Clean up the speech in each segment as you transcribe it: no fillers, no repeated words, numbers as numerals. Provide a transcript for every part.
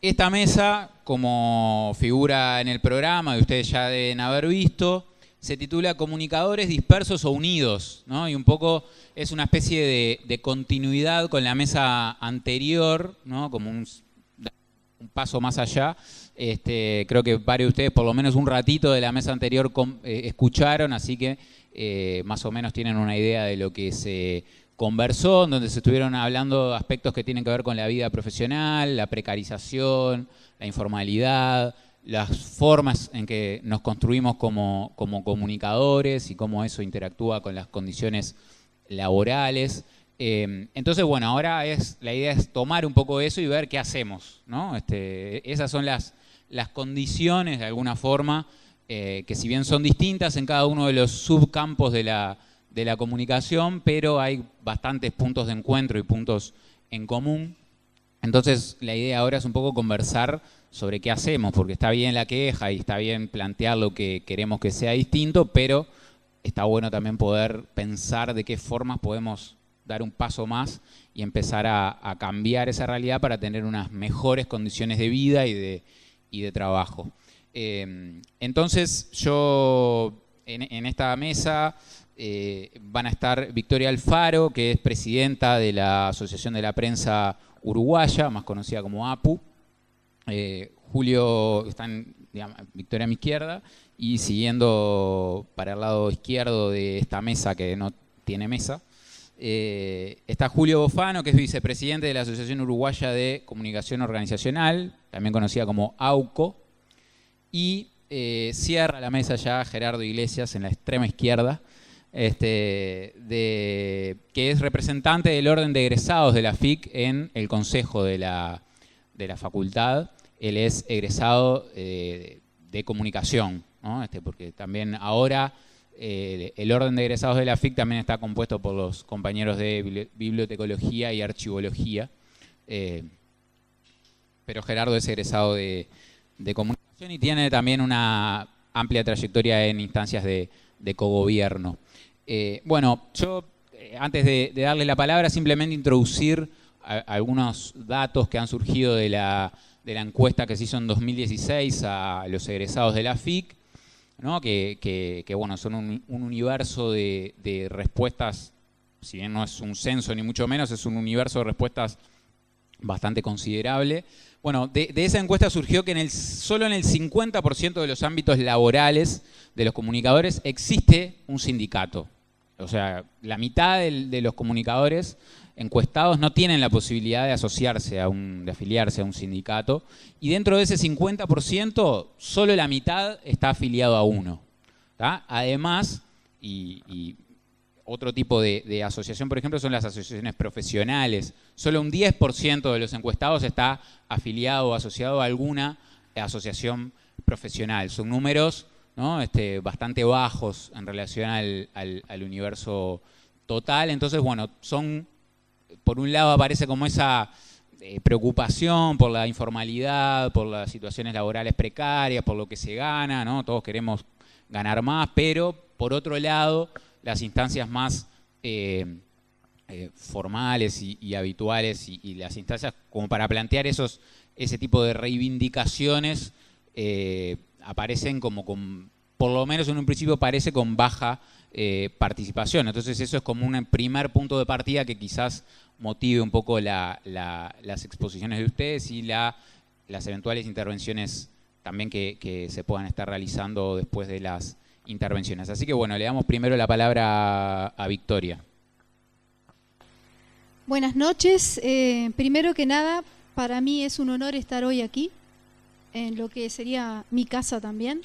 Esta mesa, como figura en el programa, y ustedes ya deben haber visto, se titula Comunicadores dispersos o unidos, ¿no? Y un poco es una especie de continuidad con la mesa anterior, ¿no? Como un paso más allá. Creo que varios de ustedes por lo menos un ratito de la mesa anterior escucharon, así que más o menos tienen una idea de lo que se conversó, donde se estuvieron hablando de aspectos que tienen que ver con la vida profesional, la precarización, la informalidad, las formas en que nos construimos como comunicadores y cómo eso interactúa con las condiciones laborales. Entonces, bueno, ahora la idea es tomar un poco eso y ver qué hacemos, ¿no? Esas son las condiciones, de alguna forma, que si bien son distintas en cada uno de los subcampos de la comunicación, pero hay bastantes puntos de encuentro y puntos en común. Entonces, la idea ahora es un poco conversar sobre qué hacemos, porque está bien la queja y está bien plantear lo que queremos que sea distinto, pero está bueno también poder pensar de qué formas podemos dar un paso más y empezar a cambiar esa realidad para tener unas mejores condiciones de vida y de trabajo. Entonces, yo en esta mesa van a estar Victoria Alfaro, que es presidenta de la Asociación de la Prensa Uruguaya, más conocida como APU. Julio, digamos, Victoria a mi izquierda, y siguiendo para el lado izquierdo de esta mesa que no tiene mesa, está Julio Bofano, que es vicepresidente de la Asociación Uruguaya de Comunicación Organizacional, también conocida como AUCO, y cierra la mesa ya Gerardo Iglesias en la extrema izquierda, que es representante del orden de egresados de la FIC en el consejo de la facultad. Él es egresado de comunicación, ¿no? Porque también ahora el orden de egresados de la FIC también está compuesto por los compañeros de bibliotecología y archivología, pero Gerardo es egresado de comunicación y tiene también una amplia trayectoria en instancias de cogobierno. Bueno, yo antes de darle la palabra, simplemente introducir algunos datos que han surgido de la encuesta que se hizo en 2016 a los egresados de la FIC, ¿no? que bueno, son un universo de respuestas, si bien no es un censo ni mucho menos, es un universo de respuestas bastante considerable. Bueno, de esa encuesta surgió que solo en el 50% de los ámbitos laborales de los comunicadores existe un sindicato. O sea, la mitad de los comunicadores encuestados no tienen la posibilidad de asociarse, de afiliarse a un sindicato. Y dentro de ese 50%, solo la mitad está afiliado a uno, ¿tá? Además, y otro tipo de asociación, por ejemplo, son las asociaciones profesionales. Solo un 10% de los encuestados está afiliado o asociado a alguna asociación profesional. Son números, ¿no? Bastante bajos en relación al universo total. Entonces, bueno, por un lado aparece como esa preocupación por la informalidad, por las situaciones laborales precarias, por lo que se gana, ¿no? Todos queremos ganar más, pero por otro lado, las instancias más formales y habituales y las instancias como para plantear ese tipo de reivindicaciones aparecen como por lo menos en un principio parece con baja participación. Entonces eso es como un primer punto de partida que quizás motive un poco las exposiciones de ustedes y las eventuales intervenciones también que se puedan estar realizando después de las intervenciones. Así que bueno, le damos primero la palabra a Victoria. Buenas noches. Primero que nada, para mí es un honor estar hoy aquí, en lo que sería mi casa también.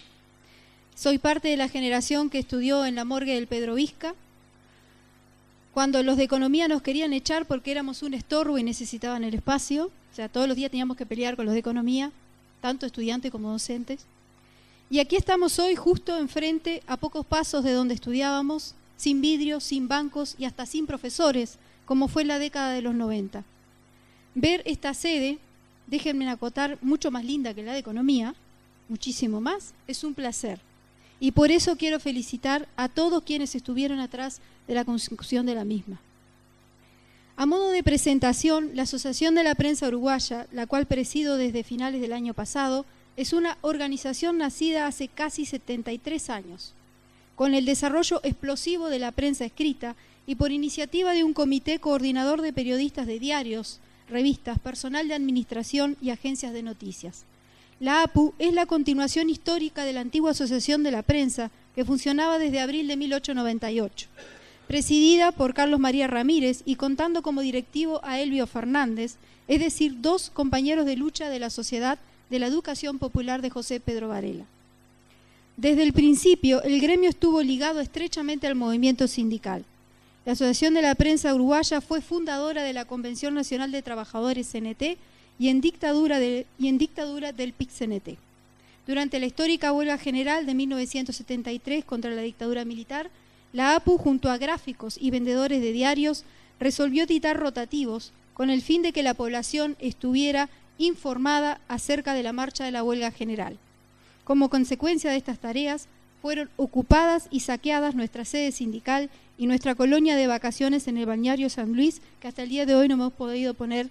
Soy parte de la generación que estudió en la morgue del Pedro Vizca, cuando los de economía nos querían echar porque éramos un estorbo y necesitaban el espacio. O sea, todos los días teníamos que pelear con los de economía, tanto estudiantes como docentes. Y aquí estamos hoy justo enfrente, a pocos pasos de donde estudiábamos, sin vidrios, sin bancos y hasta sin profesores, como fue en la década de los 90. Ver esta sede, déjenme acotar, mucho más linda que la de economía, muchísimo más, es un placer. Y por eso quiero felicitar a todos quienes estuvieron atrás de la consecución de la misma. A modo de presentación, la Asociación de la Prensa Uruguaya, la cual presido desde finales del año pasado, es una organización nacida hace casi 73 años, con el desarrollo explosivo de la prensa escrita y por iniciativa de un comité coordinador de periodistas de diarios, revistas, personal de administración y agencias de noticias. La APU es la continuación histórica de la antigua Asociación de la Prensa, que funcionaba desde abril de 1898. Presidida por Carlos María Ramírez y contando como directivo a Elvio Fernández, es decir, 2 compañeros de lucha de la Sociedad de la Educación Popular de José Pedro Varela. Desde el principio, el gremio estuvo ligado estrechamente al movimiento sindical. La Asociación de la Prensa Uruguaya fue fundadora de la Convención Nacional de Trabajadores CNT y en dictadura del PIC-CNT. Durante la histórica huelga general de 1973 contra la dictadura militar, la APU, junto a gráficos y vendedores de diarios, resolvió dictar rotativos con el fin de que la población estuviera informada acerca de la marcha de la huelga general. Como consecuencia de estas tareas, fueron ocupadas y saqueadas nuestra sede sindical y nuestra colonia de vacaciones en el balneario San Luis, que hasta el día de hoy no hemos podido poner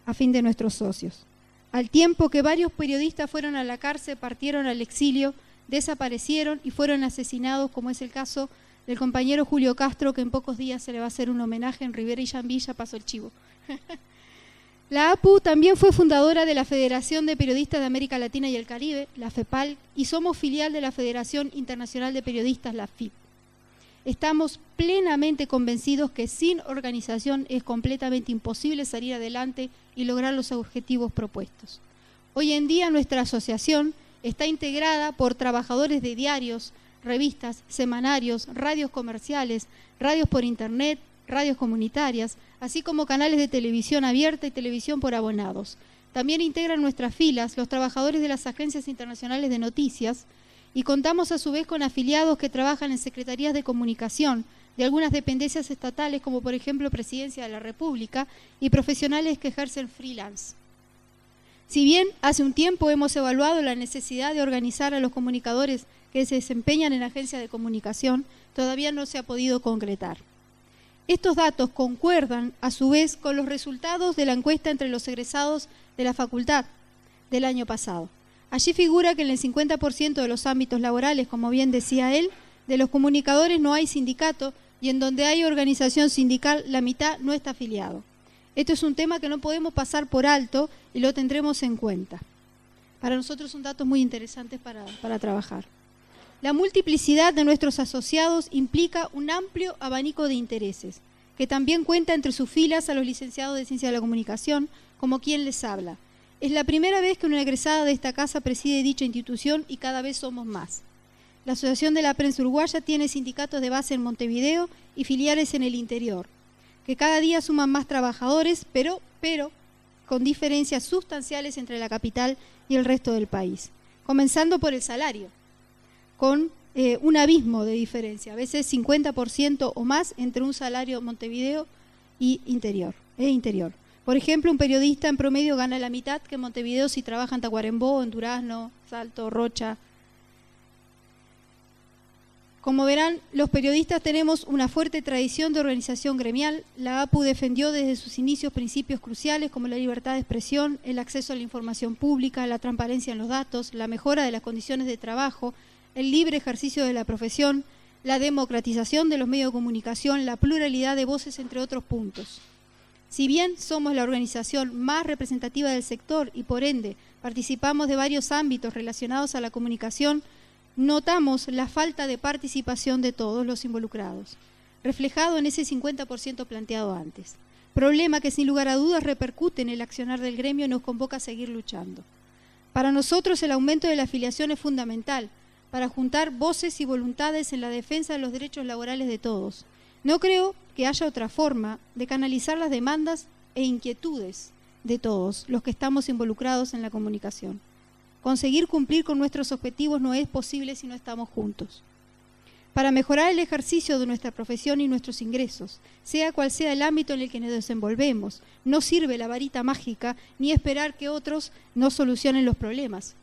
a fin de nuestros socios. Al tiempo que varios periodistas fueron a la cárcel, partieron al exilio, desaparecieron y fueron asesinados, como es el caso del compañero Julio Castro, que en pocos días se le va a hacer un homenaje en Rivera y Jambilla, paso el chivo. La APU también fue fundadora de la Federación de Periodistas de América Latina y el Caribe, la FEPAL, y somos filial de la Federación Internacional de Periodistas, la FIP. Estamos plenamente convencidos que sin organización es completamente imposible salir adelante y lograr los objetivos propuestos. Hoy en día nuestra asociación está integrada por trabajadores de diarios, revistas, semanarios, radios comerciales, radios por internet, radios comunitarias, así como canales de televisión abierta y televisión por abonados. También integran nuestras filas los trabajadores de las agencias internacionales de noticias y contamos a su vez con afiliados que trabajan en secretarías de comunicación de algunas dependencias estatales, como por ejemplo Presidencia de la República, y profesionales que ejercen freelance. Si bien hace un tiempo hemos evaluado la necesidad de organizar a los comunicadores que se desempeñan en agencias de comunicación, todavía no se ha podido concretar. Estos datos concuerdan, a su vez, con los resultados de la encuesta entre los egresados de la facultad del año pasado. Allí figura que en el 50% de los ámbitos laborales, como bien decía él, de los comunicadores no hay sindicato y en donde hay organización sindical, la mitad no está afiliado. Esto es un tema que no podemos pasar por alto y lo tendremos en cuenta. Para nosotros son datos muy interesantes para trabajar. La multiplicidad de nuestros asociados implica un amplio abanico de intereses, que también cuenta entre sus filas a los licenciados de Ciencia de la Comunicación, como quien les habla. Es la primera vez que una egresada de esta casa preside dicha institución y cada vez somos más. La Asociación de la Prensa Uruguaya tiene sindicatos de base en Montevideo y filiales en el interior, que cada día suman más trabajadores, pero con diferencias sustanciales entre la capital y el resto del país, comenzando por el salario, con un abismo de diferencia, a veces 50% o más entre un salario Montevideo y interior. Por ejemplo, un periodista en promedio gana la mitad que en Montevideo si trabaja en Tacuarembó, en Durazno, Salto, Rocha. Como verán, los periodistas tenemos una fuerte tradición de organización gremial. La APU defendió desde sus inicios principios cruciales como la libertad de expresión, el acceso a la información pública, la transparencia en los datos, la mejora de las condiciones de trabajo, el libre ejercicio de la profesión, la democratización de los medios de comunicación, la pluralidad de voces, entre otros puntos. Si bien somos la organización más representativa del sector y por ende participamos de varios ámbitos relacionados a la comunicación, notamos la falta de participación de todos los involucrados, reflejado en ese 50% planteado antes. Problema que sin lugar a dudas repercute en el accionar del gremio y nos convoca a seguir luchando. Para nosotros el aumento de la afiliación es fundamental para juntar voces y voluntades en la defensa de los derechos laborales de todos. No creo que haya otra forma de canalizar las demandas e inquietudes de todos los que estamos involucrados en la comunicación. Conseguir cumplir con nuestros objetivos no es posible si no estamos juntos. Para mejorar el ejercicio de nuestra profesión y nuestros ingresos, sea cual sea el ámbito en el que nos desenvolvemos, no sirve la varita mágica ni esperar que otros nos solucionen los problemas.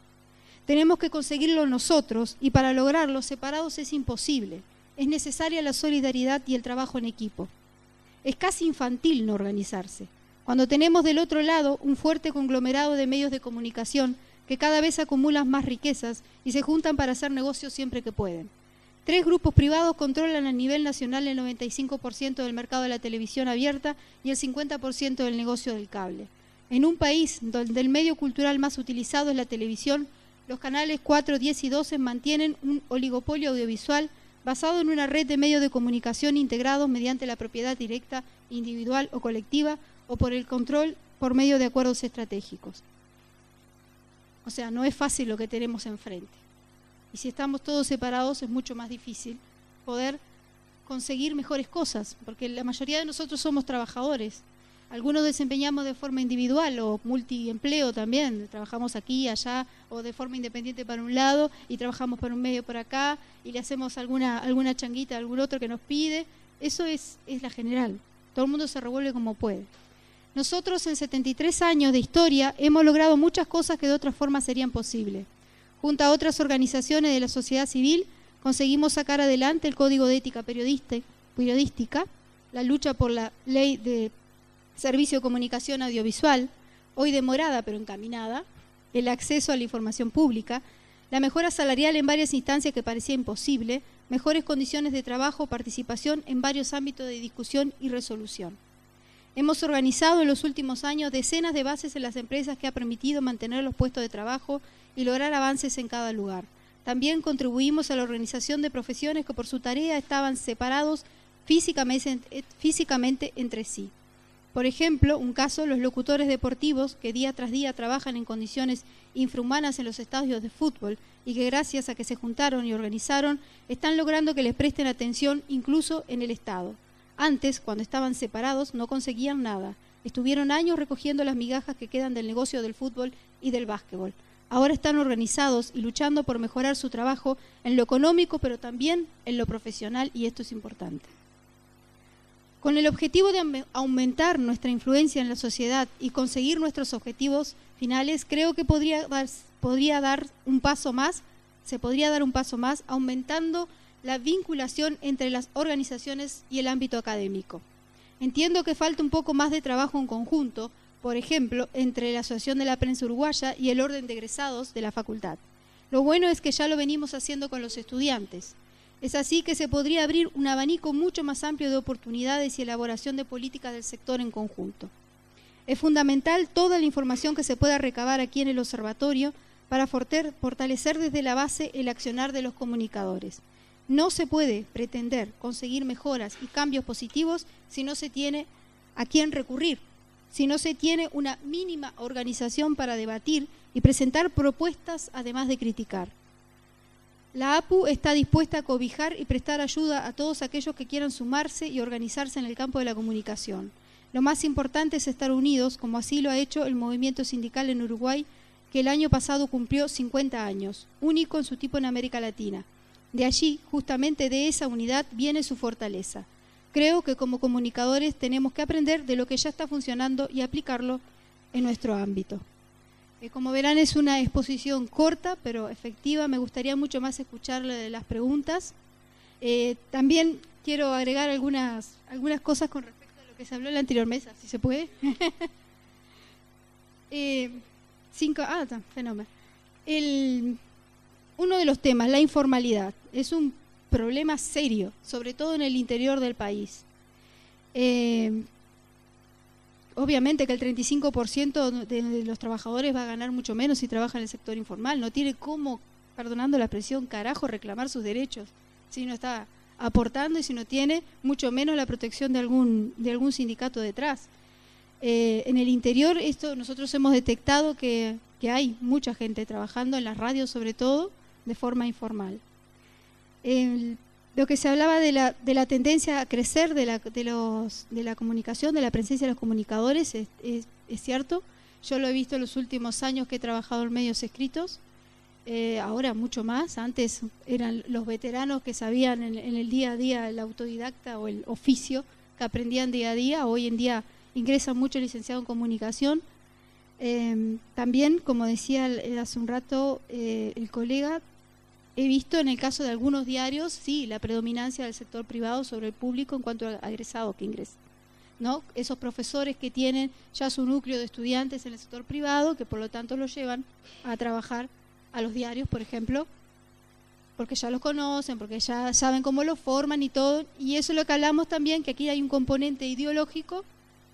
Tenemos que conseguirlo nosotros y para lograrlo separados es imposible. Es necesaria la solidaridad y el trabajo en equipo. Es casi infantil no organizarse. Cuando tenemos del otro lado un fuerte conglomerado de medios de comunicación que cada vez acumulan más riquezas y se juntan para hacer negocios siempre que pueden. 3 grupos privados controlan a nivel nacional el 95% del mercado de la televisión abierta y el 50% del negocio del cable. En un país donde el medio cultural más utilizado es la televisión, los canales 4, 10 y 12 mantienen un oligopolio audiovisual basado en una red de medios de comunicación integrados mediante la propiedad directa, individual o colectiva, o por el control por medio de acuerdos estratégicos. O sea, no es fácil lo que tenemos enfrente. Y si estamos todos separados es mucho más difícil poder conseguir mejores cosas, porque la mayoría de nosotros somos trabajadores. Algunos desempeñamos de forma individual o multiempleo también, trabajamos aquí, allá, o de forma independiente para un lado y trabajamos para un medio por acá y le hacemos alguna changuita a algún otro que nos pide. Eso es la general. Todo el mundo se revuelve como puede. Nosotros en 73 años de historia hemos logrado muchas cosas que de otra forma serían posibles. Junto a otras organizaciones de la sociedad civil, conseguimos sacar adelante el Código de Ética Periodística, la lucha por la Ley de Servicio de Comunicación Audiovisual, hoy demorada pero encaminada, el acceso a la información pública, la mejora salarial en varias instancias que parecía imposible, mejores condiciones de trabajo, participación en varios ámbitos de discusión y resolución. Hemos organizado en los últimos años decenas de bases en las empresas que ha permitido mantener los puestos de trabajo y lograr avances en cada lugar. También contribuimos a la organización de profesiones que por su tarea estaban separados físicamente entre sí. Por ejemplo, un caso, los locutores deportivos que día tras día trabajan en condiciones infrahumanas en los estadios de fútbol y que gracias a que se juntaron y organizaron, están logrando que les presten atención incluso en el Estado. Antes, cuando estaban separados, no conseguían nada. Estuvieron años recogiendo las migajas que quedan del negocio del fútbol y del básquetbol. Ahora están organizados y luchando por mejorar su trabajo en lo económico, pero también en lo profesional, y esto es importante. Con el objetivo de aumentar nuestra influencia en la sociedad y conseguir nuestros objetivos finales, creo que se podría dar un paso más aumentando la vinculación entre las organizaciones y el ámbito académico. Entiendo que falta un poco más de trabajo en conjunto, por ejemplo, entre la Asociación de la Prensa Uruguaya y el Orden de Egresados de la Facultad. Lo bueno es que ya lo venimos haciendo con los estudiantes. Es así que se podría abrir un abanico mucho más amplio de oportunidades y elaboración de políticas del sector en conjunto. Es fundamental toda la información que se pueda recabar aquí en el observatorio para fortalecer desde la base el accionar de los comunicadores. No se puede pretender conseguir mejoras y cambios positivos si no se tiene a quién recurrir, si no se tiene una mínima organización para debatir y presentar propuestas además de criticar. La APU está dispuesta a cobijar y prestar ayuda a todos aquellos que quieran sumarse y organizarse en el campo de la comunicación. Lo más importante es estar unidos, como así lo ha hecho el movimiento sindical en Uruguay, que el año pasado cumplió 50 años, único en su tipo en América Latina. De allí, justamente de esa unidad, viene su fortaleza. Creo que como comunicadores tenemos que aprender de lo que ya está funcionando y aplicarlo en nuestro ámbito. Como verán, es una exposición corta, pero efectiva. Me gustaría mucho más escuchar las preguntas. También quiero agregar algunas cosas con respecto a lo que se habló en la anterior mesa, si se puede. Fenómeno. Uno de los temas, la informalidad, es un problema serio, sobre todo en el interior del país. Obviamente que el 35% de los trabajadores va a ganar mucho menos si trabaja en el sector informal. No tiene cómo, perdonando la expresión, carajo, reclamar sus derechos si no está aportando y si no tiene mucho menos la protección de algún sindicato detrás. En el interior nosotros hemos detectado que hay mucha gente trabajando en las radios, sobre todo de forma informal. Lo que se hablaba de la tendencia a crecer de la comunicación, de la presencia de los comunicadores, es cierto. Yo lo he visto en los últimos años que he trabajado en medios escritos, ahora mucho más. Antes eran los veteranos que sabían en el día a día, el autodidacta o el oficio que aprendían día a día. Hoy en día ingresan muchos licenciados en comunicación. También, como decía hace un rato el colega, he visto en el caso de algunos diarios, sí, la predominancia del sector privado sobre el público en cuanto a egresados que ingresan. ¿no? Esos profesores que tienen ya su núcleo de estudiantes en el sector privado, que por lo tanto los llevan a trabajar a los diarios, por ejemplo, porque ya los conocen, porque ya saben cómo los forman y todo. Y eso es lo que hablamos también, que aquí hay un componente ideológico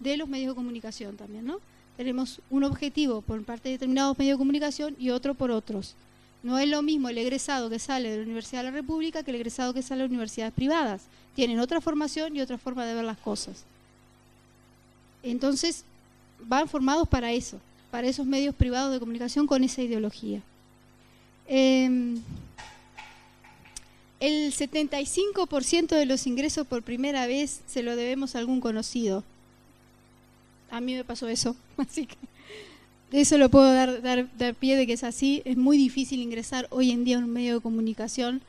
de los medios de comunicación también, ¿no? Tenemos un objetivo por parte de determinados medios de comunicación y otro por otros. No es lo mismo el egresado que sale de la Universidad de la República que el egresado que sale de las universidades privadas. Tienen otra formación y otra forma de ver las cosas. Entonces, van formados para eso, para esos medios privados de comunicación con esa ideología. El 75% de los ingresos por primera vez se lo debemos a algún conocido. A mí me pasó eso, así que eso lo puedo dar pie de que es así. Es muy difícil ingresar hoy en día a un medio de comunicación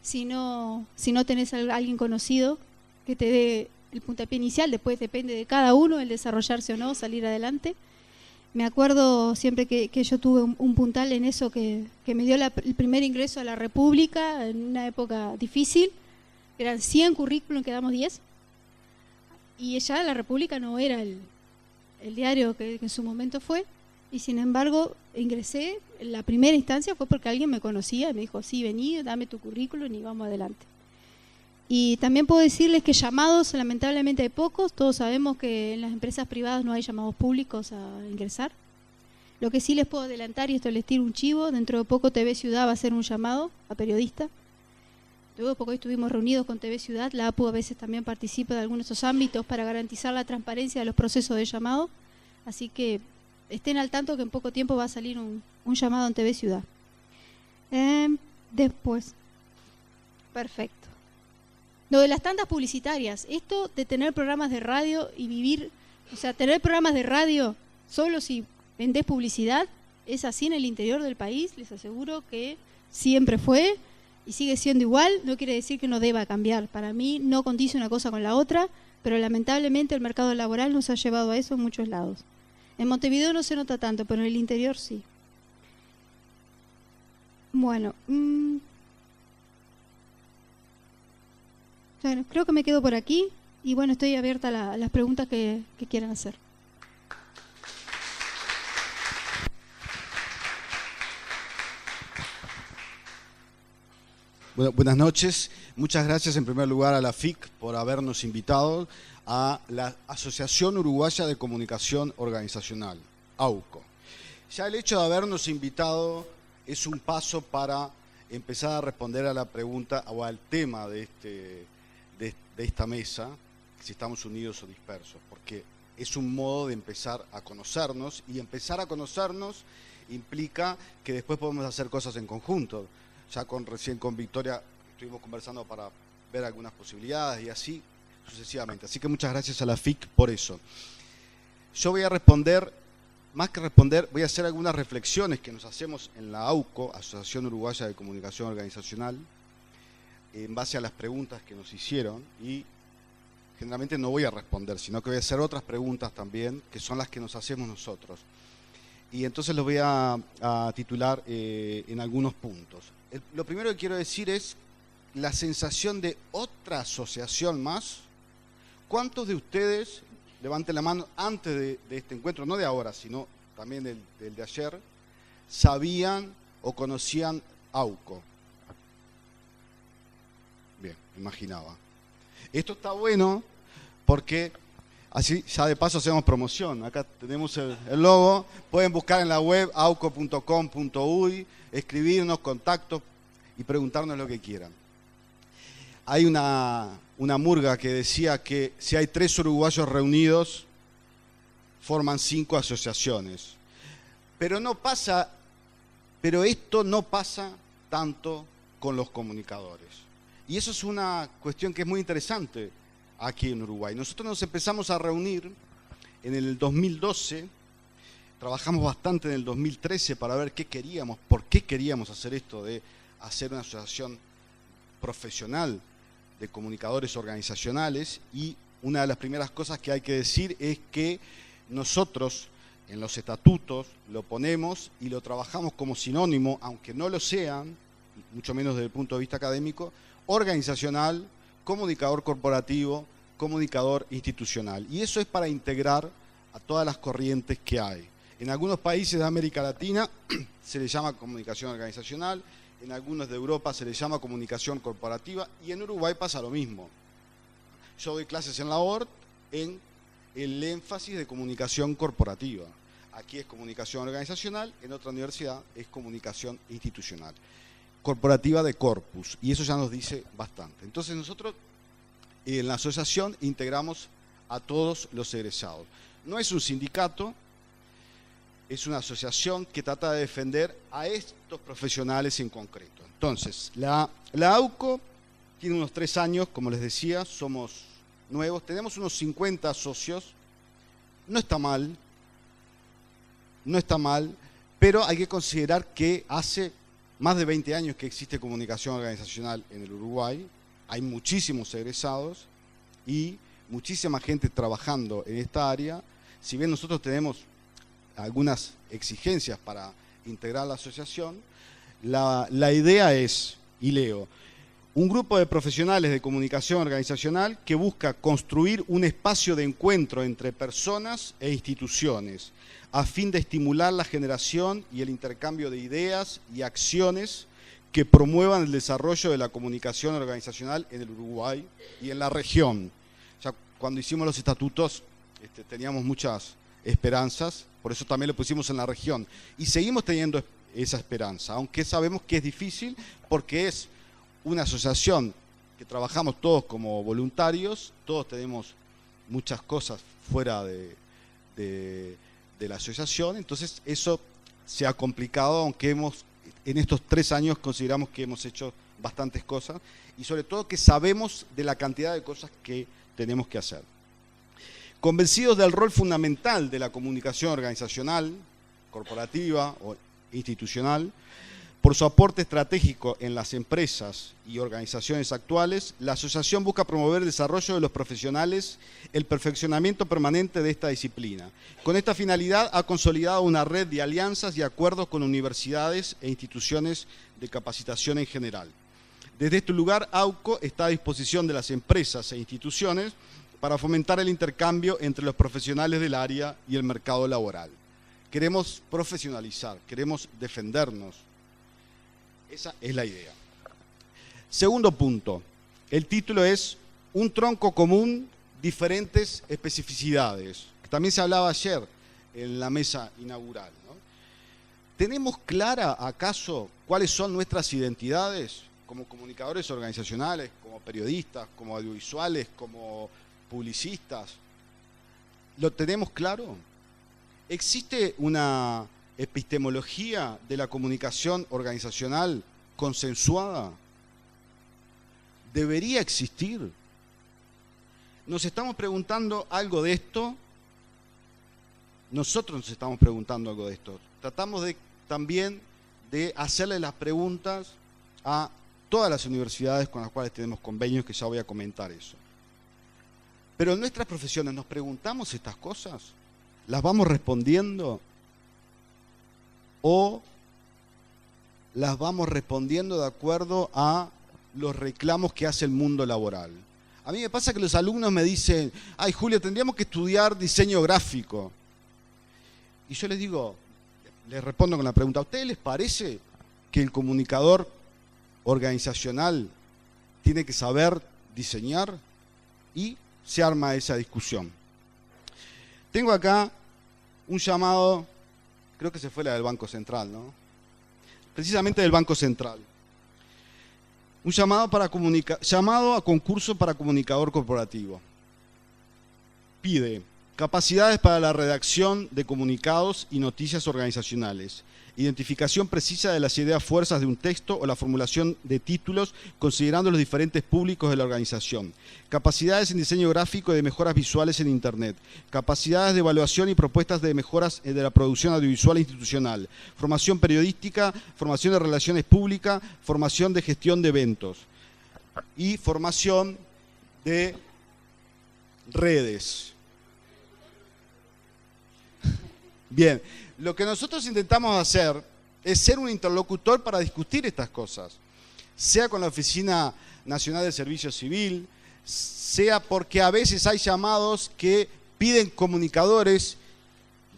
si no tenés a alguien conocido que te dé el puntapié inicial. Después depende de cada uno el desarrollarse o no, salir adelante. Me acuerdo siempre que yo tuve un puntal en eso que me dio el primer ingreso a la República en una época difícil. Eran 100 currículums, quedamos 10. Y ya la República no era el diario que en su momento fue. Y sin embargo, ingresé. La primera instancia fue porque alguien me conocía y me dijo, sí, vení, dame tu currículum y vamos adelante. Y también puedo decirles que llamados, lamentablemente hay pocos. Todos sabemos que en las empresas privadas no hay llamados públicos a ingresar. Lo que sí les puedo adelantar, y esto les tiro un chivo, dentro de poco TV Ciudad va a hacer un llamado a periodistas. Luego poco estuvimos reunidos con TV Ciudad. La APU a veces también participa de algunos de esos ámbitos para garantizar la transparencia de los procesos de llamado. Así que estén al tanto que en poco tiempo va a salir un llamado en TV Ciudad. Después. Perfecto. Lo de las tandas publicitarias. Esto de tener programas de radio y vivir, o sea, tener programas de radio solo si vendés publicidad, es así en el interior del país. Les aseguro que siempre fue y sigue siendo igual. No quiere decir que no deba cambiar. Para mí no condice una cosa con la otra, pero lamentablemente el mercado laboral nos ha llevado a eso en muchos lados. En Montevideo no se nota tanto, pero en el interior sí. Bueno, bueno, creo que me quedo por aquí y bueno, estoy abierta a las preguntas que quieran hacer. Bueno, buenas noches. Muchas gracias en primer lugar a la FIC por habernos invitado a la Asociación Uruguaya de Comunicación Organizacional, AUCO. Ya el hecho de habernos invitado es un paso para empezar a responder a la pregunta o al tema de esta mesa, si estamos unidos o dispersos, porque es un modo de empezar a conocernos, y empezar a conocernos implica que después podemos hacer cosas en conjunto. Ya recién con Victoria estuvimos conversando para ver algunas posibilidades y así sucesivamente. Así que muchas gracias a la FIC por eso. Yo voy a responder, más que responder, voy a hacer algunas reflexiones que nos hacemos en la AUCO, Asociación Uruguaya de Comunicación Organizacional, en base a las preguntas que nos hicieron, y generalmente no voy a responder, sino que voy a hacer otras preguntas también, que son las que nos hacemos nosotros. Y entonces los voy a titular en algunos puntos. Lo primero que quiero decir es la sensación de otra asociación más. ¿Cuántos de ustedes, levanten la mano, antes de este encuentro, no de ahora, sino también del de ayer, sabían o conocían AUCO? Bien, imaginaba. Esto está bueno porque así ya de paso hacemos promoción. Acá tenemos el logo. Pueden buscar en la web auco.com.uy, escribirnos, contactos y preguntarnos lo que quieran. Hay una murga que decía que si hay 3 uruguayos reunidos, forman 5 asociaciones. Pero esto no pasa tanto con los comunicadores. Y eso es una cuestión que es muy interesante aquí en Uruguay. Nosotros nos empezamos a reunir en el 2012, trabajamos bastante en el 2013 para ver qué queríamos, por qué queríamos hacer esto de hacer una asociación profesional de comunicadores organizacionales, y una de las primeras cosas que hay que decir es que nosotros en los estatutos lo ponemos y lo trabajamos como sinónimo, aunque no lo sean, mucho menos desde el punto de vista académico, organizacional, comunicador corporativo, comunicador institucional. Y eso es para integrar a todas las corrientes que hay. En algunos países de América Latina se le llama comunicación organizacional, en algunos de Europa se le llama comunicación corporativa y en Uruguay pasa lo mismo. Yo doy clases en la ORT en el énfasis de comunicación corporativa. Aquí es comunicación organizacional, en otra universidad es comunicación institucional. Corporativa de corpus, y eso ya nos dice bastante. Entonces nosotros en la asociación integramos a todos los egresados. No es un sindicato, es una asociación que trata de defender a estos profesionales en concreto. Entonces, la AUCO tiene unos 3 años, como les decía, somos nuevos, tenemos unos 50 socios, no está mal, pero hay que considerar que hace más de 20 años que existe comunicación organizacional en el Uruguay, hay muchísimos egresados y muchísima gente trabajando en esta área. Si bien nosotros tenemos algunas exigencias para integrar la asociación, la idea es, y leo, un grupo de profesionales de comunicación organizacional que busca construir un espacio de encuentro entre personas e instituciones a fin de estimular la generación y el intercambio de ideas y acciones que promuevan el desarrollo de la comunicación organizacional en el Uruguay y en la región. Ya cuando hicimos los estatutos teníamos muchas esperanzas, por eso también lo pusimos en la región. Y seguimos teniendo esa esperanza, aunque sabemos que es difícil porque es una asociación que trabajamos todos como voluntarios, todos tenemos muchas cosas fuera de la asociación, entonces eso se ha complicado, aunque en estos 3 años consideramos que hemos hecho bastantes cosas y sobre todo que sabemos de la cantidad de cosas que tenemos que hacer. Convencidos del rol fundamental de la comunicación organizacional, corporativa o institucional, por su aporte estratégico en las empresas y organizaciones actuales, la asociación busca promover el desarrollo de los profesionales, el perfeccionamiento permanente de esta disciplina. Con esta finalidad ha consolidado una red de alianzas y acuerdos con universidades e instituciones de capacitación en general. Desde este lugar, AUCO está a disposición de las empresas e instituciones para fomentar el intercambio entre los profesionales del área y el mercado laboral. Queremos profesionalizar, queremos defendernos. Esa es la idea. Segundo punto, el título es Un tronco común, diferentes especificidades. También se hablaba ayer en la mesa inaugural, ¿no? ¿Tenemos clara acaso cuáles son nuestras identidades como comunicadores organizacionales, como periodistas, como audiovisuales, como publicistas? ¿Lo tenemos claro? ¿Existe una epistemología de la comunicación organizacional consensuada? ¿Debería existir? ¿Nos estamos preguntando algo de esto? Nosotros nos estamos preguntando algo de esto. Tratamos también de hacerle las preguntas a todas las universidades con las cuales tenemos convenios, que ya voy a comentar eso. Pero en nuestras profesiones nos preguntamos estas cosas, ¿las vamos respondiendo? ¿O las vamos respondiendo de acuerdo a los reclamos que hace el mundo laboral? A mí me pasa que los alumnos me dicen, ay Julio, tendríamos que estudiar diseño gráfico. Y yo les digo, les respondo con la pregunta, ¿a ustedes les parece que el comunicador organizacional tiene que saber diseñar? Y se arma esa discusión. Tengo acá un llamado, creo que se fue la del Banco Central, ¿no? Precisamente del Banco Central. Un llamado a concurso para comunicador corporativo. Pide capacidades para la redacción de comunicados y noticias organizacionales, identificación precisa de las ideas fuerzas de un texto o la formulación de títulos considerando los diferentes públicos de la organización, capacidades en diseño gráfico y de mejoras visuales en Internet, capacidades de evaluación y propuestas de mejoras de la producción audiovisual institucional, formación periodística, formación de relaciones públicas, formación de gestión de eventos y formación de redes. Bien, lo que nosotros intentamos hacer es ser un interlocutor para discutir estas cosas, sea con la Oficina Nacional de Servicio Civil, sea porque a veces hay llamados que piden comunicadores.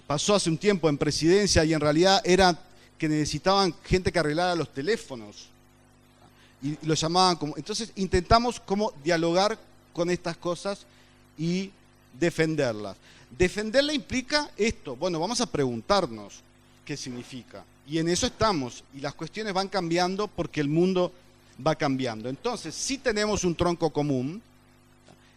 Pasó hace un tiempo en presidencia y en realidad era que necesitaban gente que arreglara los teléfonos y lo llamaban como. Entonces intentamos como dialogar con estas cosas y defenderlas. Defenderla implica esto. Bueno, vamos a preguntarnos qué significa. Y en eso estamos. Y las cuestiones van cambiando porque el mundo va cambiando. Entonces, sí tenemos un tronco común,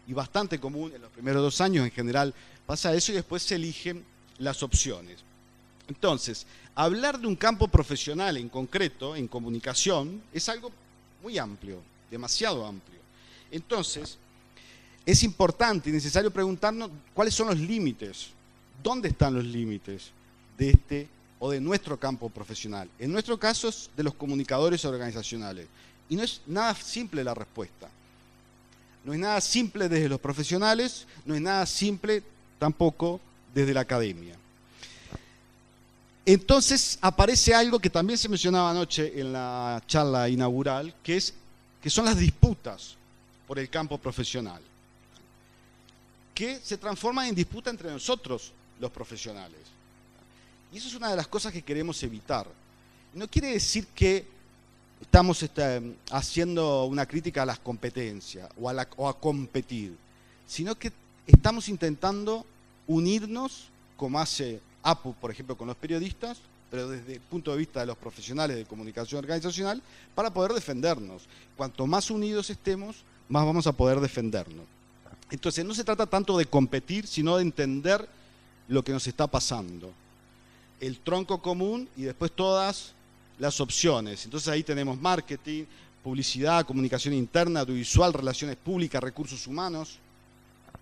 y bastante común. En los primeros 2 años en general pasa eso y después se eligen las opciones. Entonces, hablar de un campo profesional en concreto, en comunicación, es algo muy amplio, demasiado amplio. Entonces, es importante y necesario preguntarnos cuáles son los límites, dónde están los límites de este o de nuestro campo profesional. En nuestro caso es de los comunicadores organizacionales. Y no es nada simple la respuesta. No es nada simple desde los profesionales, no es nada simple tampoco desde la academia. Entonces aparece algo que también se mencionaba anoche en la charla inaugural, que son las disputas por el campo profesional, que se transforman en disputa entre nosotros, los profesionales. Y eso es una de las cosas que queremos evitar. No quiere decir que estamos haciendo una crítica a las competencias o a competir, sino que estamos intentando unirnos, como hace APU, por ejemplo, con los periodistas, pero desde el punto de vista de los profesionales de comunicación organizacional, para poder defendernos. Cuanto más unidos estemos, más vamos a poder defendernos. Entonces, no se trata tanto de competir, sino de entender lo que nos está pasando. El tronco común y después todas las opciones. Entonces ahí tenemos marketing, publicidad, comunicación interna, audiovisual, relaciones públicas, recursos humanos,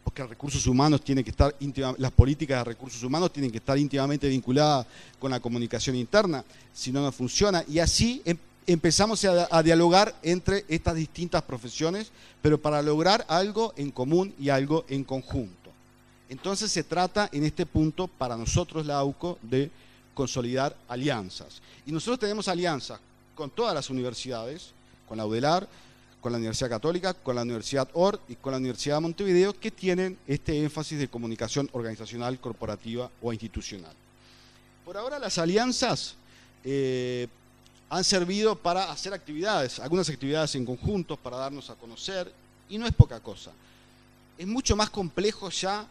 porque recursos humanos tienen que estar las políticas de recursos humanos tienen que estar íntimamente vinculadas con la comunicación interna, si no, no funciona. Y así empezamos a dialogar entre estas distintas profesiones, pero para lograr algo en común y algo en conjunto. Entonces se trata en este punto, para nosotros la AUCO, de consolidar alianzas. Y nosotros tenemos alianzas con todas las universidades, con la UDELAR, con la Universidad Católica, con la Universidad OR y con la Universidad de Montevideo, que tienen este énfasis de comunicación organizacional, corporativa o institucional. Por ahora las alianzas han servido para hacer actividades, algunas actividades en conjunto para darnos a conocer, y no es poca cosa. Es mucho más complejo ya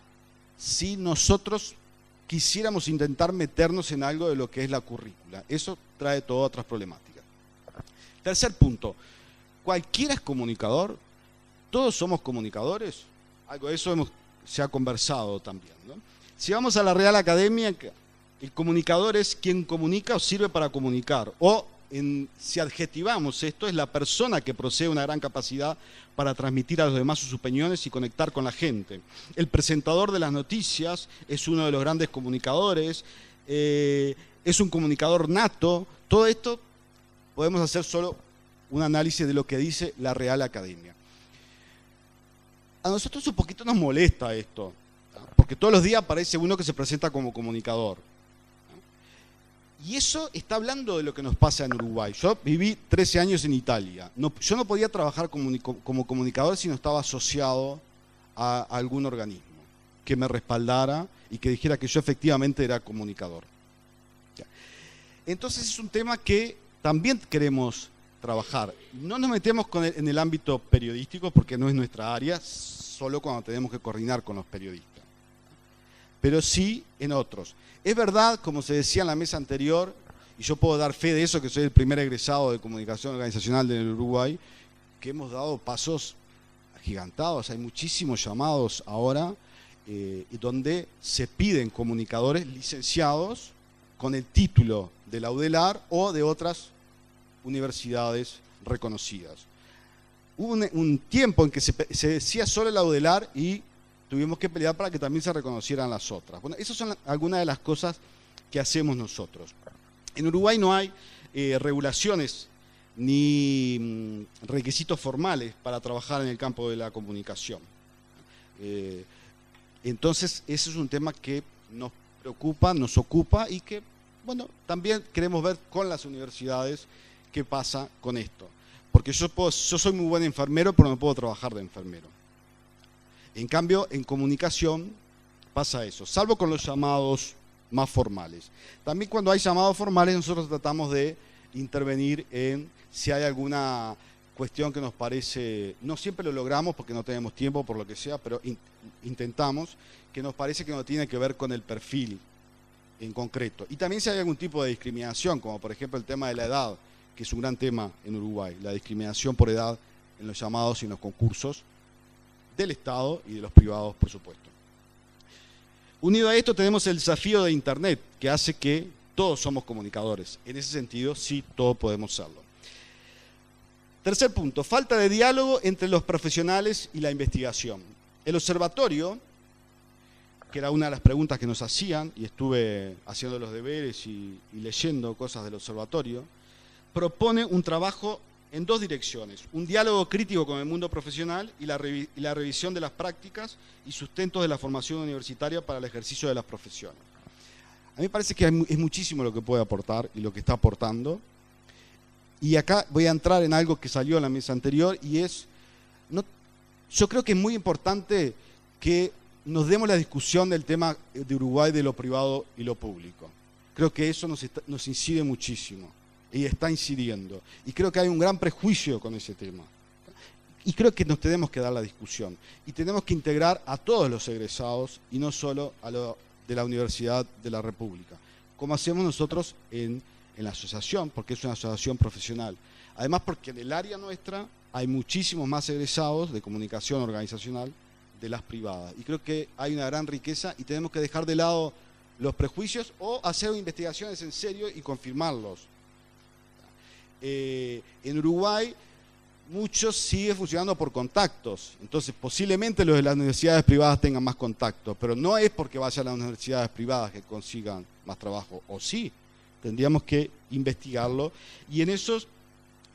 si nosotros quisiéramos intentar meternos en algo de lo que es la currícula. Eso trae todas otras problemáticas. Tercer punto, cualquiera es comunicador, todos somos comunicadores, algo de eso se ha conversado también, ¿no? Si vamos a la Real Academia, el comunicador es quien comunica o sirve para comunicar, o si adjetivamos esto, es la persona que posee una gran capacidad para transmitir a los demás sus opiniones y conectar con la gente. El presentador de las noticias es uno de los grandes comunicadores, es un comunicador nato. Todo esto podemos hacer solo un análisis de lo que dice la Real Academia. A nosotros un poquito nos molesta esto, porque todos los días aparece uno que se presenta como comunicador. Y eso está hablando de lo que nos pasa en Uruguay. Yo viví 13 años en Italia. Yo no podía trabajar como comunicador si no estaba asociado a algún organismo que me respaldara y que dijera que yo efectivamente era comunicador. Entonces es un tema que también queremos trabajar. No nos metemos en el ámbito periodístico porque no es nuestra área, solo cuando tenemos que coordinar con los periodistas. Pero sí en otros. Es verdad, como se decía en la mesa anterior, y yo puedo dar fe de eso, que soy el primer egresado de comunicación organizacional del Uruguay, que hemos dado pasos agigantados. Hay muchísimos llamados ahora donde se piden comunicadores licenciados con el título de la UDELAR o de otras universidades reconocidas. Hubo un tiempo en que se decía solo la UDELAR y tuvimos que pelear para que también se reconocieran las otras. Bueno, esas son algunas de las cosas que hacemos nosotros. En Uruguay no hay regulaciones ni requisitos formales para trabajar en el campo de la comunicación. Entonces, ese es un tema que nos preocupa, nos ocupa y que, bueno, también queremos ver con las universidades qué pasa con esto. Porque yo soy muy buen enfermero, pero no puedo trabajar de enfermero. En cambio, en comunicación pasa eso, salvo con los llamados más formales. También cuando hay llamados formales nosotros tratamos de intervenir en si hay alguna cuestión que nos parece, no siempre lo logramos porque no tenemos tiempo, por lo que sea, pero intentamos, que nos parece que no tiene que ver con el perfil en concreto. Y también si hay algún tipo de discriminación, como por ejemplo el tema de la edad, que es un gran tema en Uruguay, la discriminación por edad en los llamados y en los concursos del Estado y de los privados, por supuesto. Unido a esto tenemos el desafío de Internet, que hace que todos somos comunicadores. En ese sentido, sí, todos podemos serlo. Tercer punto, falta de diálogo entre los profesionales y la investigación. El observatorio, que era una de las preguntas que nos hacían, y estuve haciendo los deberes y leyendo cosas del observatorio, propone un trabajo en dos direcciones, un diálogo crítico con el mundo profesional y la revisión de las prácticas y sustentos de la formación universitaria para el ejercicio de las profesiones. A mí me parece que es muchísimo lo que puede aportar y lo que está aportando. Y acá voy a entrar en algo que salió en la mesa anterior y es, yo creo que es muy importante que nos demos la discusión del tema de Uruguay de lo privado y lo público. Creo que eso nos incide muchísimo y está incidiendo. Y creo que hay un gran prejuicio con ese tema. Y creo que nos tenemos que dar la discusión. Y tenemos que integrar a todos los egresados y no solo a lo de la Universidad de la República, como hacemos nosotros en la asociación, porque es una asociación profesional. Además, porque en el área nuestra hay muchísimos más egresados de comunicación organizacional de las privadas. Y creo que hay una gran riqueza y tenemos que dejar de lado los prejuicios o hacer investigaciones en serio y confirmarlos. En Uruguay muchos siguen funcionando por contactos, entonces posiblemente los de las universidades privadas tengan más contactos, pero no es porque vayan a las universidades privadas que consigan más trabajo, o sí, tendríamos que investigarlo, y en eso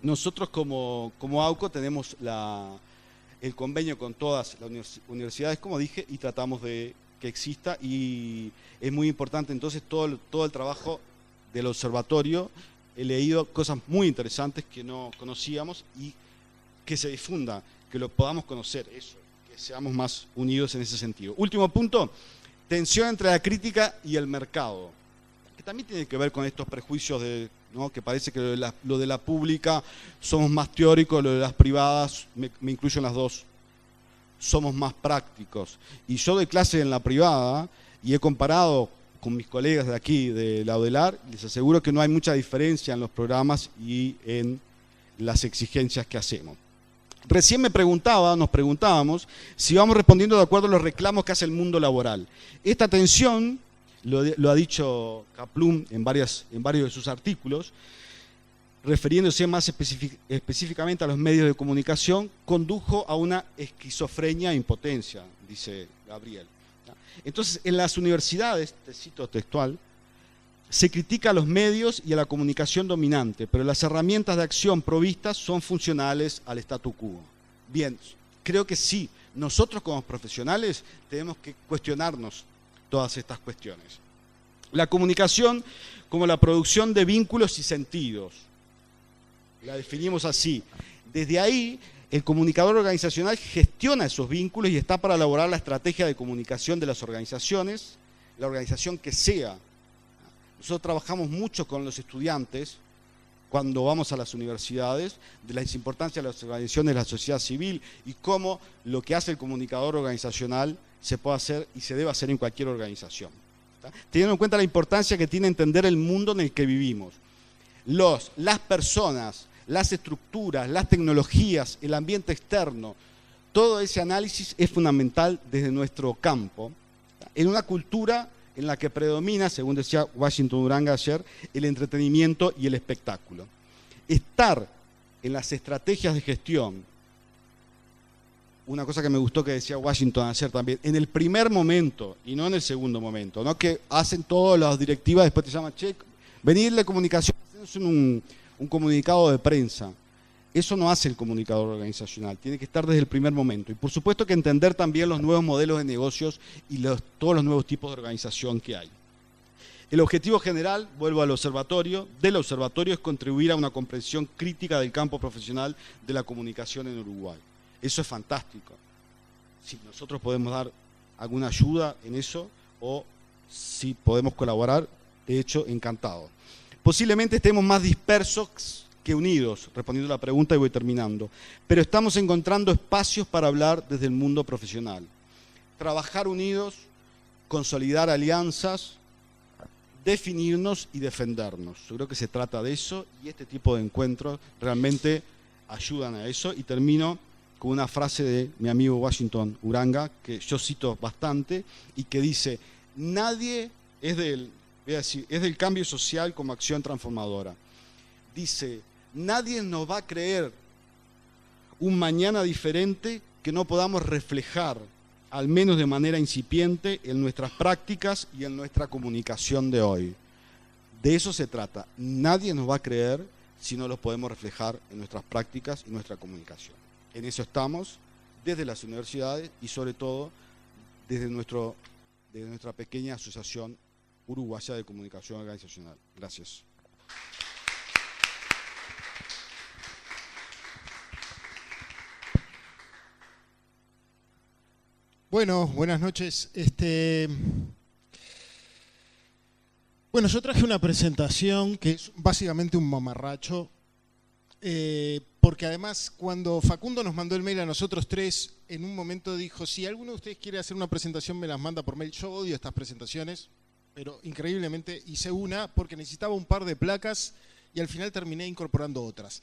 nosotros como AUCO tenemos el convenio con todas las universidades, como dije, y tratamos de que exista, y es muy importante entonces todo el trabajo del observatorio. He leído cosas muy interesantes que no conocíamos y que se difunda, que lo podamos conocer, eso, que seamos más unidos en ese sentido. Último punto, tensión entre la crítica y el mercado, que también tiene que ver con estos prejuicios ¿no? Que parece que lo de la pública somos más teóricos, lo de las privadas, me incluyo en las dos, somos más prácticos. Y yo doy clase en la privada y he comparado con mis colegas de aquí, de la UDELAR, les aseguro que no hay mucha diferencia en los programas y en las exigencias que hacemos. Recién nos preguntábamos si vamos respondiendo de acuerdo a los reclamos que hace el mundo laboral. Esta tensión, lo ha dicho Kaplum en varios de sus artículos, refiriéndose más específicamente a los medios de comunicación, condujo a una esquizofrenia e impotencia, dice Gabriel. Entonces, en las universidades, te cito textual, se critica a los medios y a la comunicación dominante, pero las herramientas de acción provistas son funcionales al statu quo. Bien, creo que sí, nosotros como profesionales tenemos que cuestionarnos todas estas cuestiones. La comunicación como la producción de vínculos y sentidos, la definimos así. Desde ahí, el comunicador organizacional gestiona esos vínculos y está para elaborar la estrategia de comunicación de las organizaciones, la organización que sea. Nosotros trabajamos mucho con los estudiantes cuando vamos a las universidades, de la importancia de las organizaciones de la sociedad civil y cómo lo que hace el comunicador organizacional se puede hacer y se debe hacer en cualquier organización. Teniendo en cuenta la importancia que tiene entender el mundo en el que vivimos. Las personas, las estructuras, las tecnologías, el ambiente externo, todo ese análisis es fundamental desde nuestro campo, en una cultura en la que predomina, según decía Washington Uranga ayer, el entretenimiento y el espectáculo. Estar en las estrategias de gestión, una cosa que me gustó que decía Washington ayer también, en el primer momento y no en el segundo momento, no que hacen todas las directivas, después te llaman, che, venirle comunicación, es un comunicado de prensa. Eso no hace el comunicador organizacional, tiene que estar desde el primer momento. Y por supuesto que entender también los nuevos modelos de negocios y todos los nuevos tipos de organización que hay. El objetivo general, vuelvo al observatorio, del observatorio es contribuir a una comprensión crítica del campo profesional de la comunicación en Uruguay. Eso es fantástico. si nosotros podemos dar alguna ayuda en eso o si podemos colaborar, de hecho, encantado. Posiblemente estemos más dispersos que unidos, respondiendo a la pregunta y voy terminando, pero estamos encontrando espacios para hablar desde el mundo profesional. Trabajar unidos, consolidar alianzas, definirnos y defendernos. Yo creo que se trata de eso y este tipo de encuentros realmente ayudan a eso. Y termino con una frase de mi amigo Washington Uranga, que yo cito bastante y que dice: nadie es del cambio social como acción transformadora. Dice: nadie nos va a creer un mañana diferente que no podamos reflejar, al menos de manera incipiente, en nuestras prácticas y en nuestra comunicación de hoy. De eso se trata. Nadie nos va a creer si no lo podemos reflejar en nuestras prácticas y nuestra comunicación. En eso estamos, desde las universidades y sobre todo desde nuestra pequeña asociación uruguaya de comunicación organizacional. Gracias. Bueno, buenas noches. Bueno, yo traje una presentación que es básicamente un mamarracho, porque además cuando Facundo nos mandó el mail a nosotros tres, en un momento dijo: si alguno de ustedes quiere hacer una presentación, me las manda por mail. Yo odio estas presentaciones, pero increíblemente hice una porque necesitaba un par de placas y al final terminé incorporando otras.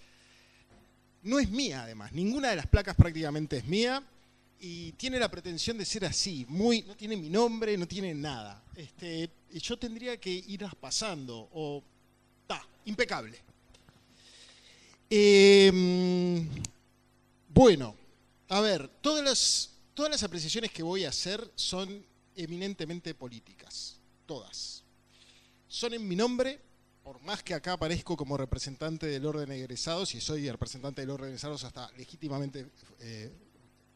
No es mía, además, ninguna de las placas prácticamente es mía. Y tiene la pretensión de ser así, no tiene mi nombre, no tiene nada. Yo tendría que irlas pasando, impecable. Bueno, a ver, todas las apreciaciones que voy a hacer son eminentemente políticas, todas. Son en mi nombre, por más que acá aparezco como representante del orden de egresados, y soy el representante del orden de egresados hasta legítimamente...